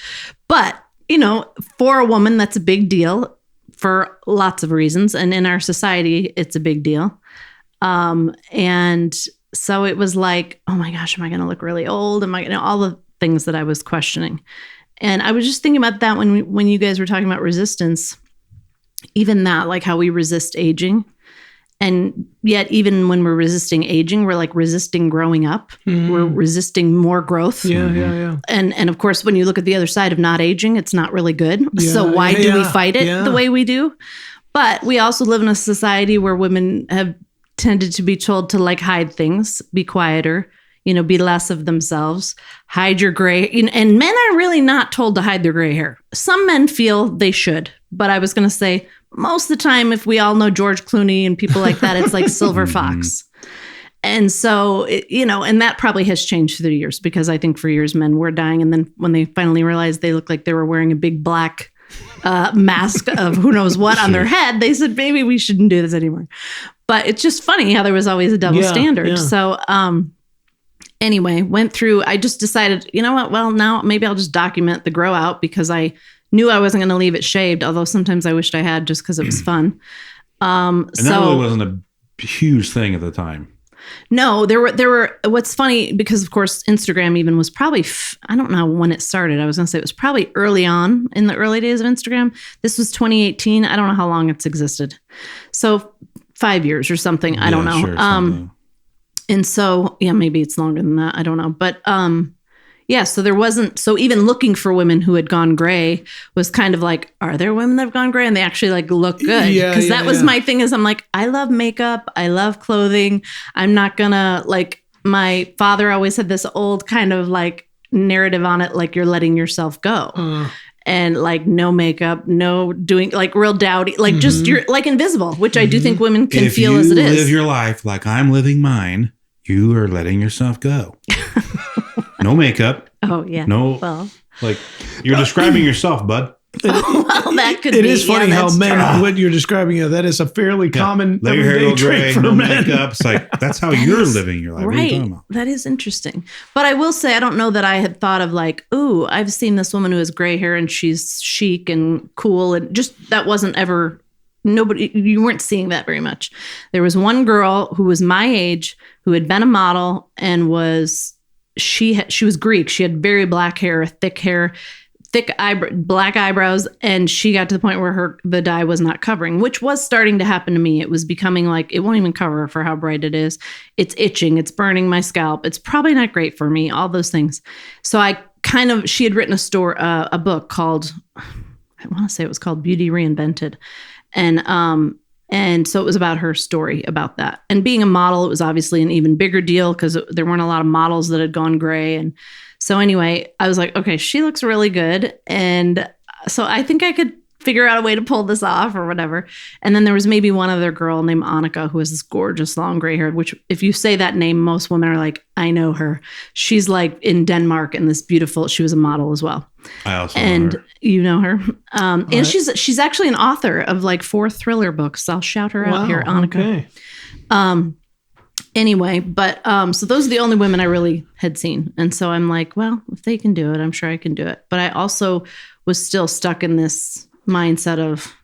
But, you know, for a woman, that's a big deal for lots of reasons. And in our society, it's a big deal. And so it was like, oh my gosh, am I going to look really old? Am I going to, all the things that I was questioning. And I was just thinking about that when you guys were talking about resistance, even that, like how we resist aging. And yet, even when we're resisting aging, we're like resisting growing up. Mm-hmm. We're resisting more growth. Yeah. And of course, when you look at the other side of not aging, it's not really good. Yeah, so why do we fight it the way we do? But we also live in a society where women have tended to be told to like hide things, be quieter, be less of themselves, hide your gray. And men are really not told to hide their gray hair. Some men feel they should, but I was going to say most of the time, if we all know George Clooney and people like that, it's like silver fox. And so, and that probably has changed through the years, because I think for years men were dying. And then when they finally realized they looked like they were wearing a big black mask of who knows what on their head, they said, maybe we shouldn't do this anymore. But it's just funny how there was always a double standard. Yeah. So anyway, I just decided, you know what? Well, now maybe I'll just document the grow out, because I knew I wasn't going to leave it shaved, although sometimes I wished I had, just because it was fun. And that really wasn't a huge thing at the time. No, there were, what's funny, because of course, Instagram even was probably, I don't know when it started. I was going to say it was probably early on in the early days of Instagram. This was 2018. I don't know how long it's existed. So 5 years or something. I don't know. Sure, and so, maybe it's longer than that. I don't know. But, so there wasn't, so even looking for women who had gone gray was kind of like, are there women that have gone gray? And they actually like look good. Because that was my thing, is I'm like, I love makeup. I love clothing. I'm not gonna, like, my father always had this old kind of like narrative on it, like you're letting yourself go. And like no makeup, no doing, like real dowdy, like just you're like invisible, which I do think women can feel as it is. If you live your life like I'm living mine, you are letting yourself go. No makeup. Oh, yeah. No, like you're describing yourself, bud. Well, that could be. It is funny how men, what you're describing, that is a fairly common let your hair go gray, for no men. Makeup. It's like, that's how you're living your life. Right. What are you talking about? That is interesting. But I will say, I don't know that I had thought of like, ooh, I've seen this woman who has gray hair and she's chic and cool. And just, that wasn't ever, you weren't seeing that very much. There was one girl who was my age who had been a model and she was Greek. She had very black hair, black eyebrows, and she got to the point where the dye was not covering, which was starting to happen to me. It was becoming like, it won't even cover for how bright it is. It's itching. It's burning my scalp. It's probably not great for me, all those things. So she had written a book called, I want to say it was called Beauty Reinvented. And so it was about her story about that. And being a model, it was obviously an even bigger deal because there weren't a lot of models that had gone gray. And so anyway, I was like, okay, she looks really good. And so I think I could figure out a way to pull this off or whatever. And then there was maybe one other girl named Annika who has this gorgeous long gray hair, which if you say that name, most women are like, I know her. She's like in Denmark and she was a model as well. I also know her. You know her. And she's actually an author of like 4 thriller books. I'll shout her out here, Annika. Okay. Anyway, but so those are the only women I really had seen. And so I'm like, well, if they can do it, I'm sure I can do it. But I also was still stuck in this mindset of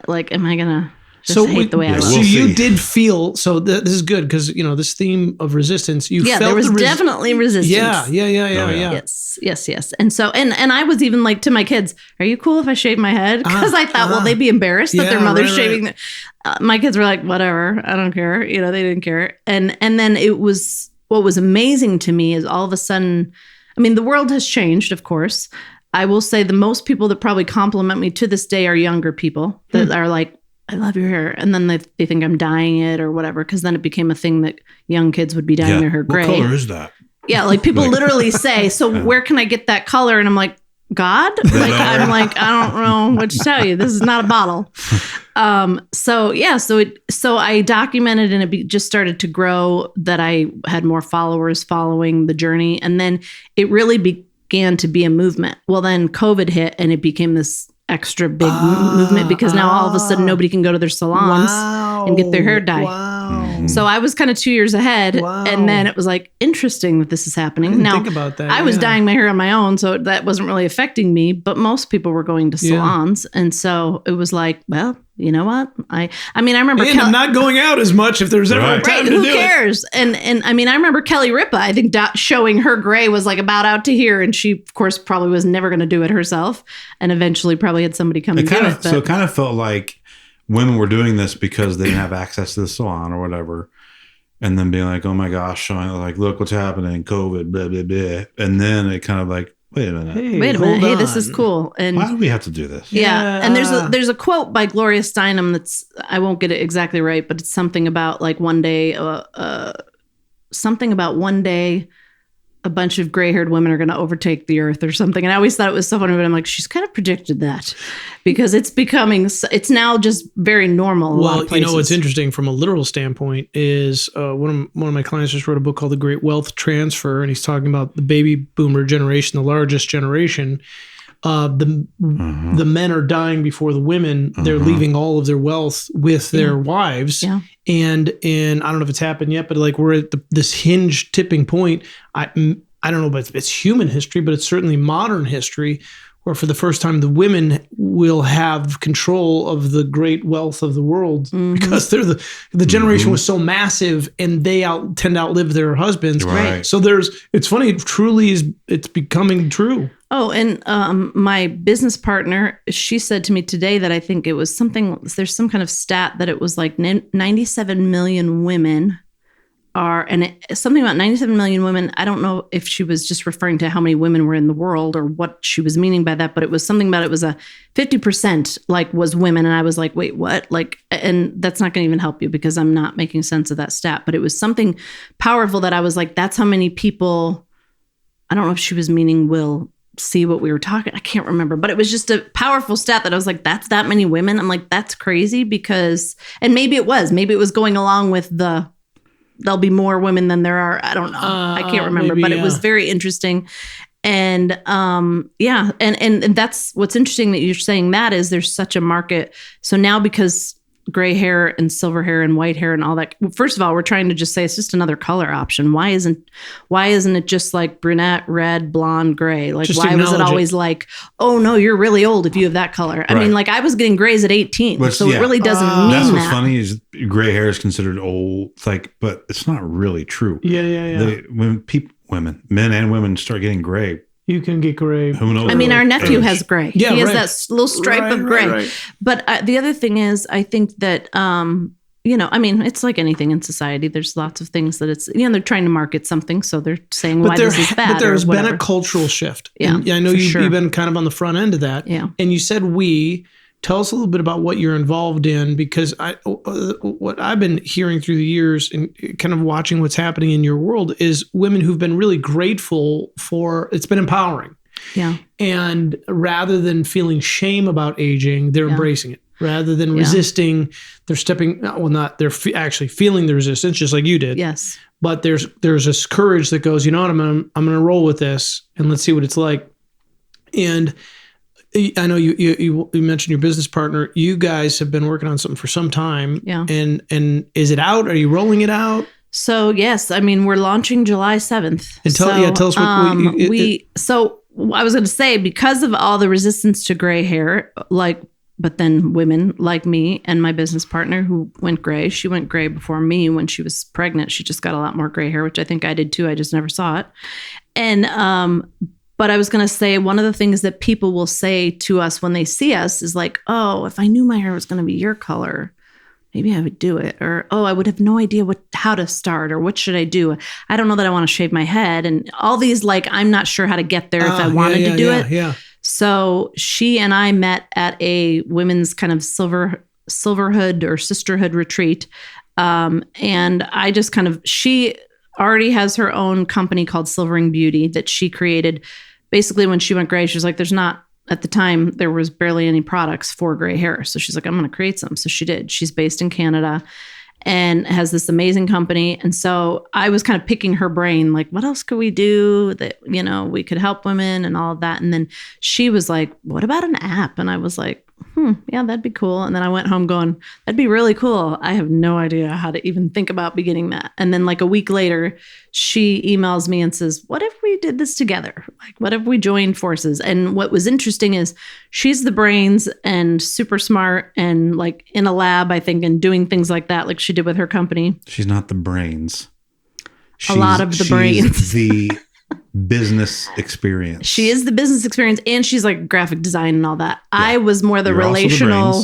like, am I gonna hate the way I look? So you did feel, this is good because this theme of resistance, you felt there was definitely resistance. Yeah. Yes. And so and I was even like to my kids, are you cool if I shave my head? Because I thought, well, they'd be embarrassed that their mother's shaving. My kids were like, whatever, I don't care. They didn't care. And then it was, what was amazing to me is all of a sudden, I mean, the world has changed, of course. I will say the most people that probably compliment me to this day are younger people that are like, I love your hair. And then they think I'm dyeing it or whatever, because then it became a thing that young kids would be dyeing their hair gray. What color is that? Yeah, like people literally say, so where can I get that color? And I'm like, God? Like, I'm like, I don't know what to tell you. This is not a bottle. So I documented, and it just started to grow that I had more followers following the journey. And then it really began to be a movement. Well, then COVID hit and it became this extra big movement because now all of a sudden nobody can go to their salons and get their hair dyed. Wow. So I was kind of 2 years ahead. Wow. And then it was like, interesting that this is happening. I didn't now, think about that. I was dyeing my hair on my own, so that wasn't really affecting me, but most people were going to salons. And so it was like, well, you know what? I mean, I remember I'm not going out as much if there's ever a time to do it. Who cares? And I mean, I remember Kelly Ripa, I think showing her gray was like about out to here. And she, of course, probably was never going to do it herself. And eventually probably had somebody come and do it. So it kind of felt like women were doing this because they didn't have access to the salon or whatever. And then being like, oh my gosh, showing like, look what's happening, COVID, blah, blah, blah. And then it kind of like, wait a minute. Hey, this is cool. And why do we have to do this? Yeah. And there's a quote by Gloria Steinem that's, I won't get it exactly right, but it's something about like one day something about one day a bunch of gray-haired women are going to overtake the earth or something. And I always thought it was so funny, but I'm like, she's kind of predicted that because it's now just very normal. Well, what's interesting from a literal standpoint is one of my clients just wrote a book called The Great Wealth Transfer, and he's talking about the baby boomer generation, the largest generation. The men are dying before the women. They're leaving all of their wealth with their wives. Yeah. And I don't know if it's happened yet, but like we're at this hinge tipping point. I don't know, but it's human history, but it's certainly modern history where for the first time the women will have control of the great wealth of the world because they're the generation was so massive and they tend to outlive their husbands. Right. So it's funny, it's becoming true. Oh, and my business partner, she said to me today that I think it was there's some kind of stat that it was like 97 million women something about 97 million women. I don't know if she was just referring to how many women were in the world or what she was meaning by that, but it was something about it was a 50% like was women. And I was like, wait, what? Like, and that's not going to even help you because I'm not making sense of that stat, but it was something powerful that I was like, that's how many people, I don't know if she was meaning will see what we were talking. I can't remember, but it was just a powerful stat that I was like, that's that many women. I'm like, that's crazy because, and maybe it was going along with there'll be more women than there are. I don't know. I can't remember, maybe, but it was very interesting. And and that's what's interesting that you're saying that is there's such a market. So now because gray hair and silver hair and white hair and all that. First of all, we're trying to just say it's just another color option. Why isn't it just like brunette, red, blonde, gray? Like just why was it always like, oh no, you're really old if you have that color? I mean, like I was getting grays at 18, it really doesn't mean that's that. What's funny is gray hair is considered old, but it's not really true. Yeah. When men and women start getting gray, you can get gray. Who knows? I mean, our nephew has gray. Yeah, he has that little stripe of gray. Right. But the other thing is, I think that, I mean, it's like anything in society. There's lots of things that it's, they're trying to market something. So they're saying why this is bad. But there's been a cultural shift. Yeah. And I know you've been kind of on the front end of that. Yeah. And you said tell us a little bit about what you're involved in, because what I've been hearing through the years and kind of watching what's happening in your world is women who've been really grateful for, it's been empowering. Yeah. And rather than feeling shame about aging, they're embracing it. Rather than resisting, they're they're actually feeling the resistance just like you did. Yes. But there's this courage that goes, you know what, I'm going to roll with this and let's see what it's like. And I know you mentioned your business partner. You guys have been working on something for some time. Yeah. And is it out? Are you rolling it out? So yes, I mean we're launching July 7th. And tell us what So I was going to say because of all the resistance to gray hair, but then women like me and my business partner who went gray. She went gray before me when she was pregnant. She just got a lot more gray hair, which I think I did too. I just never saw it. And but I was going to say, one of the things that people will say to us when they see us is like, oh, if I knew my hair was going to be your color, maybe I would do it. Or, oh, I would have no idea how to start or what should I do? I don't know that I want to shave my head. And all these, like, I'm not sure how to get there if I wanted to do it. Yeah. So she and I met at a women's kind of silverhood or sisterhood retreat. And I just she already has her own company called Silvering Beauty that she created. Basically, when she went gray, she was like, at the time, there was barely any products for gray hair. So she's like, I'm going to create some. So she did. She's based in Canada and has this amazing company. And so I was kind of picking her brain, like, what else could we do that, we could help women and all of that. And then she was like, what about an app? And I was like, yeah, that'd be cool. And then I went home going, that'd be really cool. I have no idea how to even think about beginning that. And then like a week later, she emails me and says, what if we did this together? Like, what if we joined forces? And what was interesting is she's the brains and super smart and like in a lab, I think, and doing things like that, like she did with her company. She's not the brains. A lot of the brains. The business experience. She is the business experience and she's like graphic design and all that. Yeah. I was more the You're relational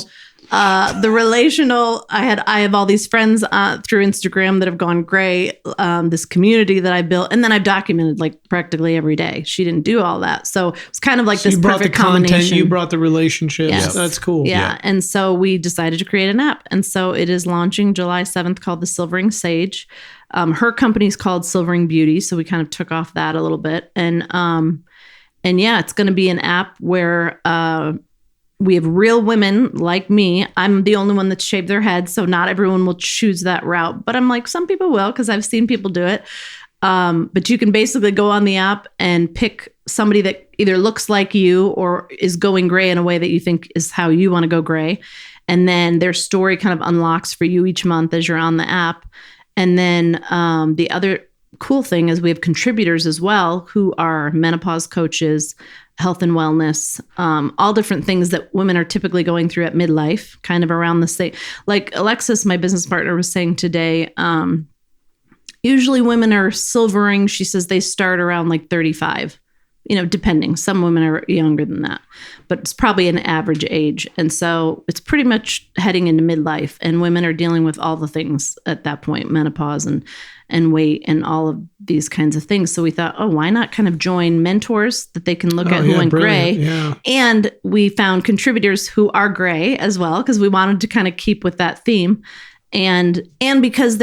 The relational, I have all these friends through Instagram that have gone gray, this community that I built, and then I've documented like practically every day. She didn't do all that. So it's kind of like So this you brought the perfect content, combination. you brought the relationships. Yes. That's cool. Yeah. And so we decided to create an app. And so it is launching July 7th called the Silvering Sage. Her company's called Silvering Beauty. So we kind of took off that a little bit. And yeah, it's going to be an app where we have real women like me. I'm the only one that's shaved their head. So not everyone will choose that route. But I'm like, some people will because I've seen people do it. But you can basically go on the app and pick somebody that either looks like you or is going gray in a way that you think is how you want to go gray. And then their story kind of unlocks for you each month as you're on the app. And then the other cool thing is we have contributors as well who are menopause coaches, health and wellness, all different things that women are typically going through at midlife, kind of around the same. Like Alexis, my business partner, was saying today, usually women are silvering. She says they start around like 35, depending. Some women are younger than that, but it's probably an average age. And so it's pretty much heading into midlife, and women are dealing with all the things at that point, menopause and weight and all of these kinds of things. So we thought, why not kind of join mentors that they can look at who went gray. Yeah. And we found contributors who are gray as well, because we wanted to kind of keep with that theme. And because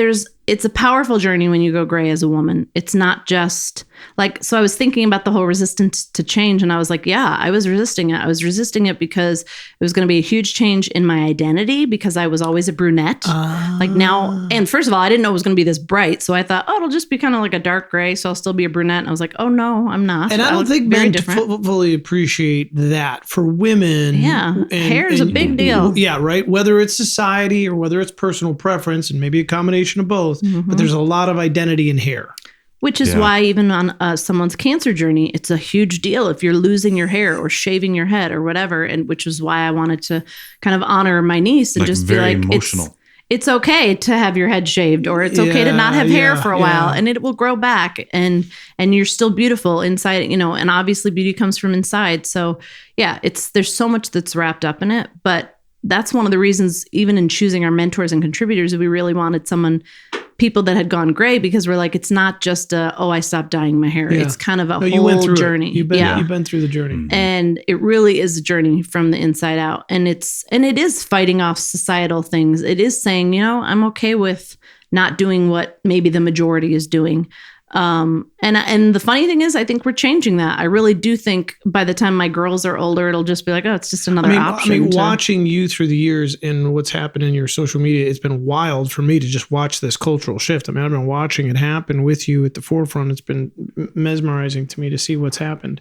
it's a powerful journey when you go gray as a woman. It's not just like, so I was thinking about the whole resistance to change, and I was like, yeah, I was resisting it. I was resisting it because it was going to be a huge change in my identity, because I was always a brunette. Like now, and first of all, I didn't know it was going to be this bright. So I thought, it'll just be kind of like a dark gray. So I'll still be a brunette. And I was like, oh no, I'm not. And I don't think men fully appreciate that for women. Yeah. Hair is a big deal. Yeah. Right. Whether it's society or whether it's personal preference, and maybe a combination of both, but there's a lot of identity in hair. Which is why even on someone's cancer journey, it's a huge deal if you're losing your hair or shaving your head or whatever. And which is why I wanted to kind of honor my niece and just be like, emotional. It's okay to have your head shaved, or it's okay to not have hair for a while, and it will grow back, and you're still beautiful inside, and obviously beauty comes from inside. So yeah, there's so much that's wrapped up in it, but that's one of the reasons, even in choosing our mentors and contributors, we really wanted people that had gone gray, because we're like, it's not just I stopped dyeing my hair. Yeah. It's kind of a whole journey. You've been through the journey. Mm-hmm. And it really is a journey from the inside out. And it is fighting off societal things. It is saying, I'm okay with not doing what maybe the majority is doing. And the funny thing is, I think we're changing that. I really do think by the time my girls are older, it'll just be like, it's just another option. Watching you through the years and what's happened in your social media, it's been wild for me to just watch this cultural shift. I've been watching it happen with you at the forefront. It's been mesmerizing to me to see what's happened.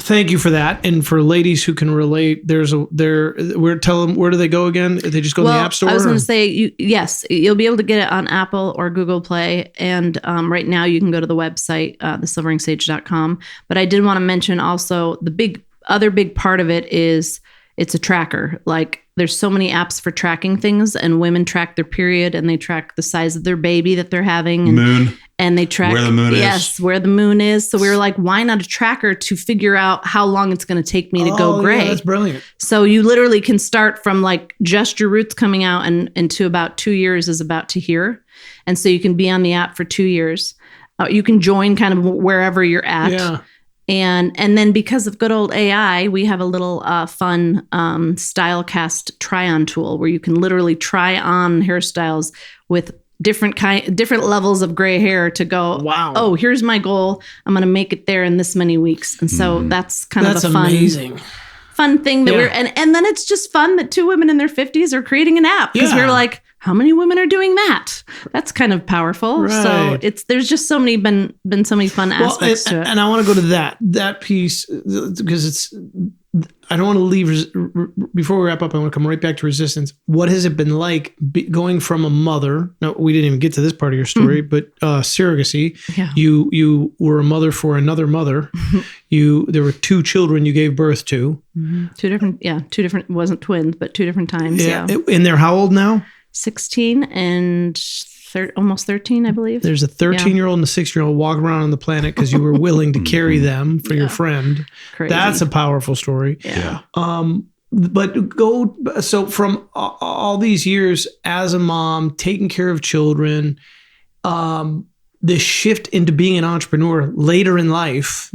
Thank you for that. And for ladies who can relate, tell them, where do they go again? They just go to the App Store? I was going to say, yes, you'll be able to get it on Apple or Google Play. And right now you can go to the website, thesilveringsage.com. But I did want to mention also the other big part of it is it's a tracker. Like there's so many apps for tracking things, and women track their period, and they track the size of their baby that they're having. And, moon. And they track where the moon is. Yes, where the moon is. So we were like, why not a tracker to figure out how long it's going to take me to go gray? Yeah, that's brilliant. So you literally can start from like just your roots coming out and to about 2 years is about to here. And so you can be on the app for 2 years. You can join kind of wherever you're at. Yeah. And then because of good old AI, we have a little fun StyleCast try-on tool where you can literally try on hairstyles with different levels of gray hair to go, wow, oh, here's my goal. I'm going to make it there in this many weeks. And so that's kind of a amazing. Fun thing that and then it's just fun that two women in their 50s are creating an app, because we're like, how many women are doing that? That's kind of powerful. Right. So there's just so many been so many fun aspects to it. And I want to go to that piece, because I don't want to leave before we wrap up. I want to come right back to resistance. What has it been like going from a mother? No, we didn't even get to this part of your story, but surrogacy. Yeah. You were a mother for another mother. There were 2 children you gave birth to. Mm-hmm. Two different. Wasn't twins, but 2 different times. Yeah. And they're how old now? 16 and almost 13, I believe. There's a 13-year-old and a 6-year-old walking around on the planet because you were willing to carry them for your friend. Crazy. That's a powerful story. Yeah. So from all these years as a mom, taking care of children, the shift into being an entrepreneur later in life,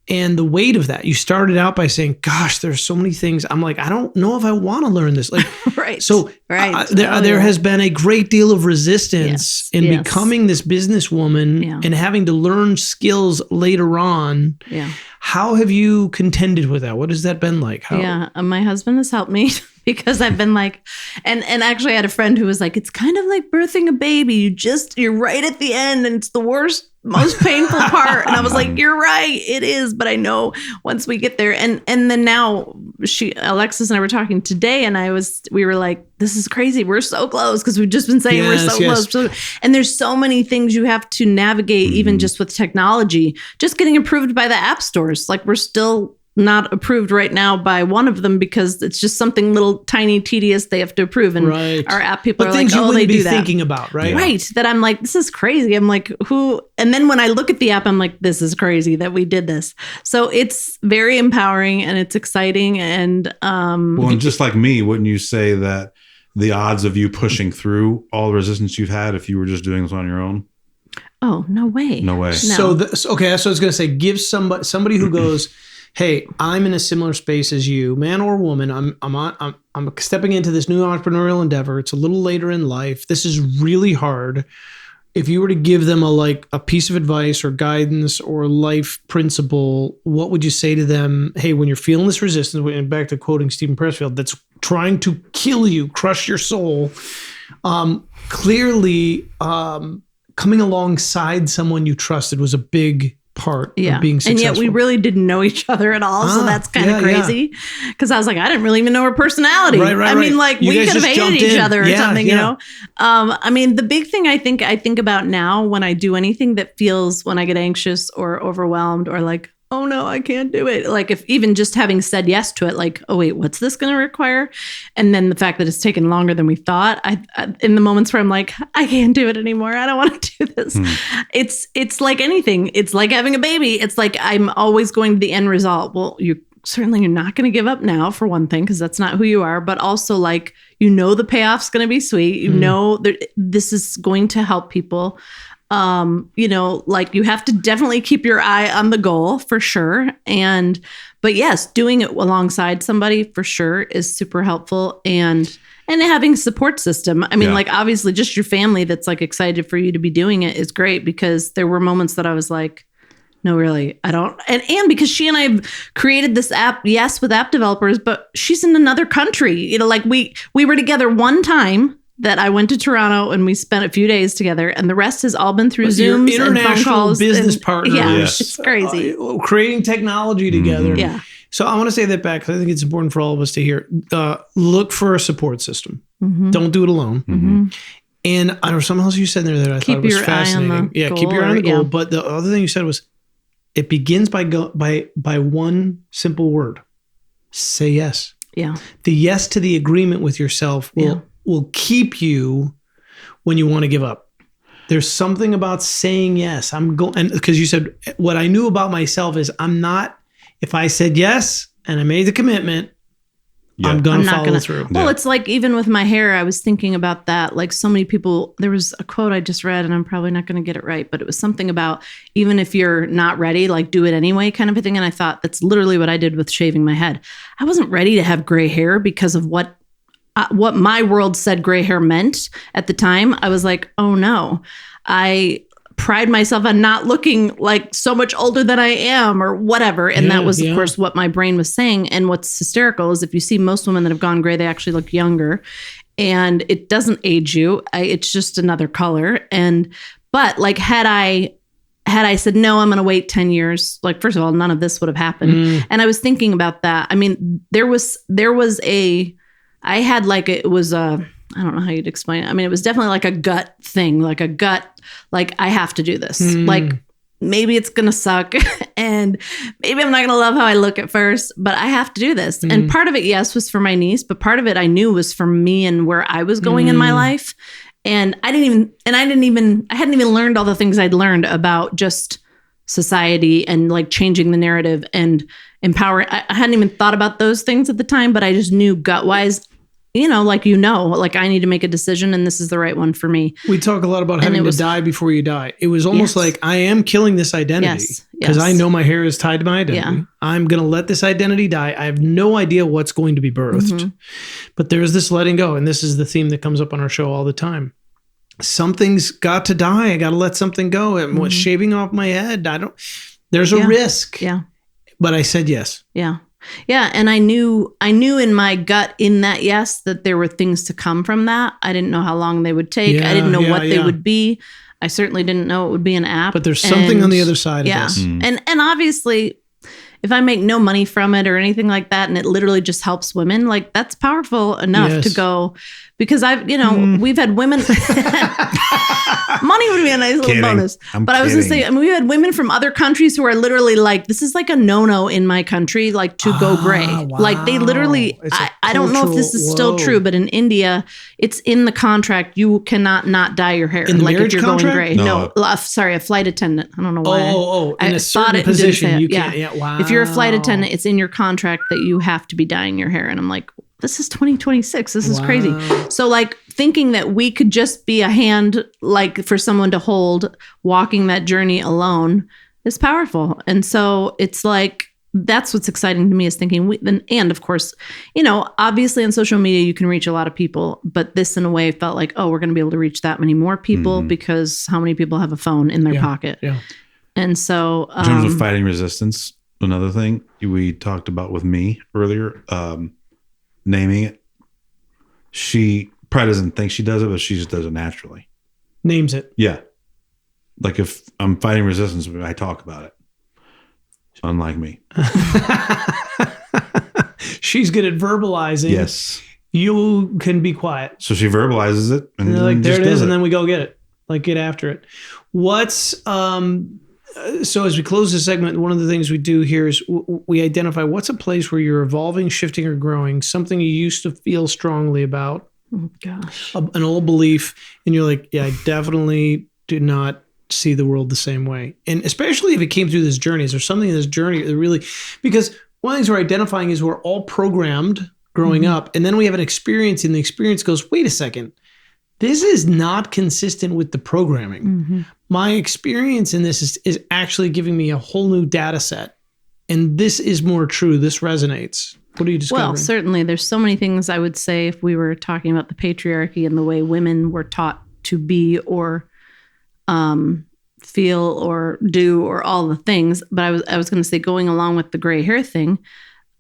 and the weight of that. You started out by saying, gosh, there's so many things. I'm like, I don't know if I want to learn this. Like, Right. So there has been a great deal of resistance in becoming this businesswoman and having to learn skills later on. Yeah. How have you contended with that? What has that been like? My husband has helped me because I've been like, and actually I had a friend who was like, it's kind of like birthing a baby. You're right at the end and it's the worst, most painful part. And I was like, you're right, it is. But I know once we get there, and then now Alexis and I were talking today, and we were like, this is crazy. We're so close because we've just been saying we're so close. And there's so many things you have to navigate, even just with technology, just getting approved by the app stores. Like we're still not approved right now by one of them because it's just something little tiny tedious they have to approve. And our app people are like, oh, they do that. Thinking about, right? Right. That I'm like, this is crazy. I'm like, who? And then when I look at the app, I'm like, this is crazy that we did this. So it's very empowering and it's exciting. And and just like me, wouldn't you say that the odds of you pushing through all the resistance you've had if you were just doing this on your own? Oh, no way. No way. So that's what I was going to say. Give somebody who goes, hey, I'm in a similar space as you, man or woman. I'm stepping into this new entrepreneurial endeavor. It's a little later in life. This is really hard. If you were to give them a piece of advice or guidance or life principle, what would you say to them? Hey, when you're feeling this resistance, and back to quoting Stephen Pressfield, that's trying to kill you, crush your soul. Clearly, coming alongside someone you trusted was a big part of being successful. And yet we really didn't know each other at all. So that's kind of crazy. Because I was like, I didn't really even know her personality. Right, I mean, like you we could have hated each other or something, you know? Yeah. I mean, the big thing I think about now when I do anything that feels when I get anxious or overwhelmed or like, oh no, I can't do it. Like if even just having said yes to it, like, oh wait, what's this going to require? And then the fact that it's taken longer than we thought, I in the moments where I'm like, I can't do it anymore. I don't want to do this. It's like anything. It's like having a baby. It's like, I'm always going to the end result. Well, you're not going to give up now for one thing, because that's not who you are. But also like, the payoff's going to be sweet. That this is going to help people. Like you have to definitely keep your eye on the goal for sure. But yes, doing it alongside somebody for sure is super helpful, and having a support system. I mean, like obviously just your family that's like excited for you to be doing it is great, because there were moments that I was like, no, really, I don't. And because she and I have created this app, with app developers, but she's in another country, like we were together one time that I went to Toronto and we spent a few days together, and the rest has all been through Zooms and phone calls. Business partners. Yeah, it's crazy. Creating technology together. Yeah. So I want to say that back, because I think it's important for all of us to hear. Look for a support system. Don't do it alone. And there was something else you said there that I thought was fascinating. Keep your eye on the goal. But the other thing you said was, it begins by one simple word: say yes. Yeah. The yes to the agreement with yourself will keep you when you want to give up. There's something about saying yes. And because you said, what I knew about myself is if I said yes and I made the commitment, I'm going to follow through. Well, it's like even with my hair, I was thinking about that. Like so many people, there was a quote I just read, and I'm probably not going to get it right, but it was something about even if you're not ready, like do it anyway kind of a thing. And I thought that's literally what I did with shaving my head. I wasn't ready to have gray hair because of what my world said gray hair meant at the time. I was like, oh no, I pride myself on not looking like so much older than I am or whatever. And that was, of course, what my brain was saying. And what's hysterical is if you see most women that have gone gray, they actually look younger, and it doesn't age you. It's just another color. But like, had I said, no, I'm going to wait 10 years, like, first of all, none of this would have happened. And I was thinking about that. I mean, I don't know how you'd explain it. I mean, it was definitely like a gut thing, like I have to do this. Like maybe it's going to suck and maybe I'm not going to love how I look at first, but I have to do this. And part of it, was for my niece, but part of it I knew was for me and where I was going in my life. And I hadn't even learned all the things I'd learned about just society and like changing the narrative and empowering. I hadn't even thought about those things at the time, but I just knew gut wise, like I need to make a decision and this is the right one for me. We talk a lot about having to die before you die. It was almost like I am killing this identity because I know my hair is tied to my identity. Yeah. I'm going to let this identity die. I have no idea what's going to be birthed, but there's this letting go. And this is the theme that comes up on our show all the time. Something's got to die. I got to let something go. And what's shaving off my head? There's a risk. Yeah. But I said yes. Yeah. Yeah. And I knew in my gut in that yes, that there were things to come from that. I didn't know how long they would take. I didn't know what they would be. I certainly didn't know it would be an app. But there's something on the other side of this. And obviously, if I make no money from it or anything like that, and it literally just helps women, like that's powerful enough to go, because we've had women, money would be a nice little bonus. I was going to say, we've had women from other countries who are literally like, this is like a no-no in my country, like to go gray. Wow. Like they literally, I don't know if this is still true, but in India, it's in the contract. You cannot not dye your hair. In the like marriage if you're contract? going gray. No, sorry, a flight attendant. I don't know why. In a certain position, you can't. Yeah. Wow. If you're a flight attendant, it's in your contract that you have to be dyeing your hair. And I'm like, this is 2026. This is crazy. So like thinking that we could just be a hand, like for someone to hold walking that journey alone is powerful. And so it's like, that's what's exciting to me is thinking and of course, obviously on social media, you can reach a lot of people, but this in a way felt like, we're going to be able to reach that many more people because how many people have a phone in their pocket? Yeah. And so, in terms of fighting resistance, another thing we talked about with me earlier, naming it. She probably doesn't think she does it, but she just does it naturally. Names it. Yeah. Like if I'm fighting resistance, I talk about it. Unlike me. She's good at verbalizing. Yes. You can be quiet. So she verbalizes it. And they're like, there it is. And then we go get it. Like get after it. So as we close this segment, one of the things we do here is we identify what's a place where you're evolving, shifting, or growing, something you used to feel strongly about, an old belief, and you're like, yeah, I definitely do not see the world the same way. And especially if it came through this journey, is there something in this journey that really, because one of the things we're identifying is we're all programmed growing up, and then we have an experience, and the experience goes, wait a second, this is not consistent with the programming. My experience in this is actually giving me a whole new data set. And this is more true. This resonates. What are you discovering? Well, certainly there's so many things I would say if we were talking about the patriarchy and the way women were taught to be or feel or do or all the things. But I was going to say, going along with the gray hair thing,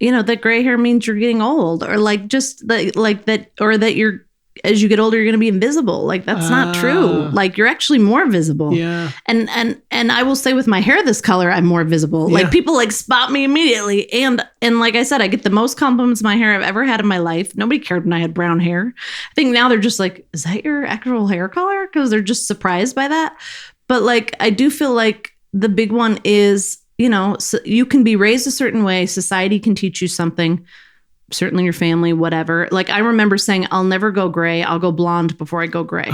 that gray hair means you're getting old, or like just like that, or that you're, as you get older, you're going to be invisible. Like that's not true. Like you're actually more visible. Yeah. And I will say with my hair this color, I'm more visible. Yeah. Like people like spot me immediately. And like I said, I get the most compliments my hair I've ever had in my life. Nobody cared when I had brown hair. I think now they're just like, is that your actual hair color? Because they're just surprised by that. But like, I do feel like the big one is, so you can be raised a certain way. Society can teach you something. Certainly your family, whatever. Like I remember saying, I'll never go gray. I'll go blonde before I go gray.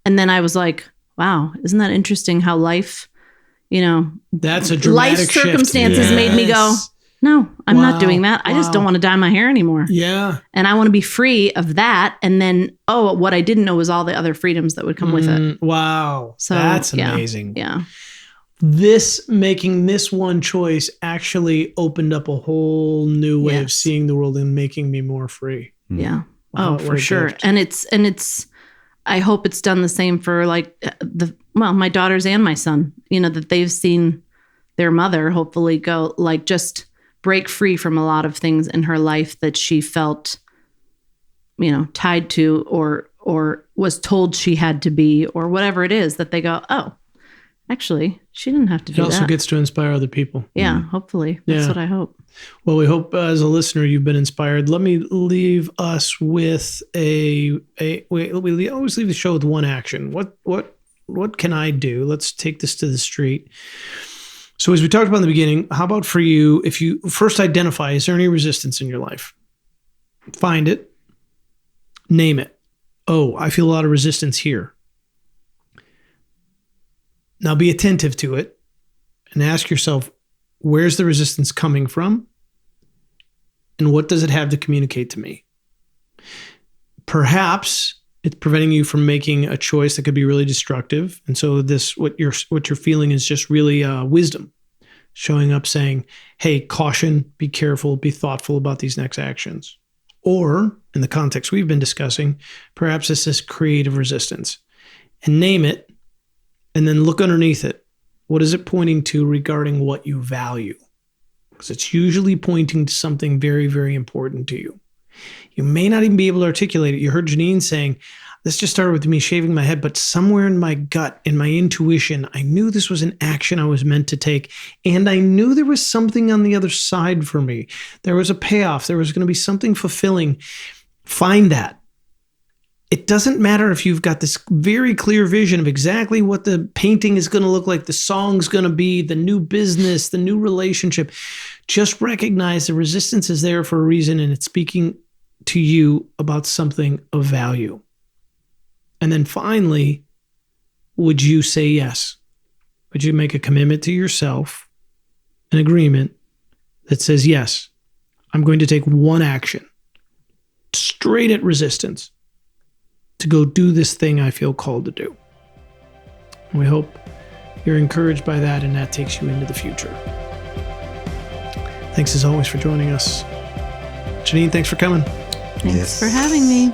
And then I was like, wow, isn't that interesting how life, that's a dramatic life circumstances made me go, no, I'm not doing that. I just don't want to dye my hair anymore. Yeah. And I want to be free of that. And then, what I didn't know was all the other freedoms that would come with it. Wow. So that's amazing. Yeah. Making this one choice actually opened up a whole new way of seeing the world and making me more free. Yeah. Wow, for sure. Gift. And it's, I hope it's done the same for like my daughters and my son, that they've seen their mother hopefully go like just break free from a lot of things in her life that she felt, tied to or was told she had to be, or whatever it is, that they go, oh, actually, she didn't have to do that. It also gets to inspire other people. Yeah, hopefully. That's what I hope. Well, we hope as a listener you've been inspired. Let me leave us with we always leave the show with one action. What can I do? Let's take this to the street. So as we talked about in the beginning, how about for you, if you first identify, is there any resistance in your life? Find it. Name it. Oh, I feel a lot of resistance here. Now be attentive to it and ask yourself, where's the resistance coming from? And what does it have to communicate to me? Perhaps it's preventing you from making a choice that could be really destructive. And so what you're feeling is just really wisdom showing up saying, hey, caution, be careful, be thoughtful about these next actions. Or in the context we've been discussing, perhaps it's this creative resistance. And name it, and then look underneath it. What is it pointing to regarding what you value? Because it's usually pointing to something very, very important to you. You may not even be able to articulate it. You heard Jineen saying, this just started with me shaving my head, but somewhere in my gut, in my intuition, I knew this was an action I was meant to take. And I knew there was something on the other side for me. There was a payoff. There was going to be something fulfilling. Find that. It doesn't matter if you've got this very clear vision of exactly what the painting is going to look like, the song's going to be, the new business, the new relationship. Just recognize the resistance is there for a reason, and it's speaking to you about something of value. And then finally, would you say yes? Would you make a commitment to yourself, an agreement that says, yes, I'm going to take one action straight at resistance to go do this thing I feel called to do. And we hope you're encouraged by that and that takes you into the future. Thanks as always for joining us. Jineen, thanks for coming. Thanks for having me.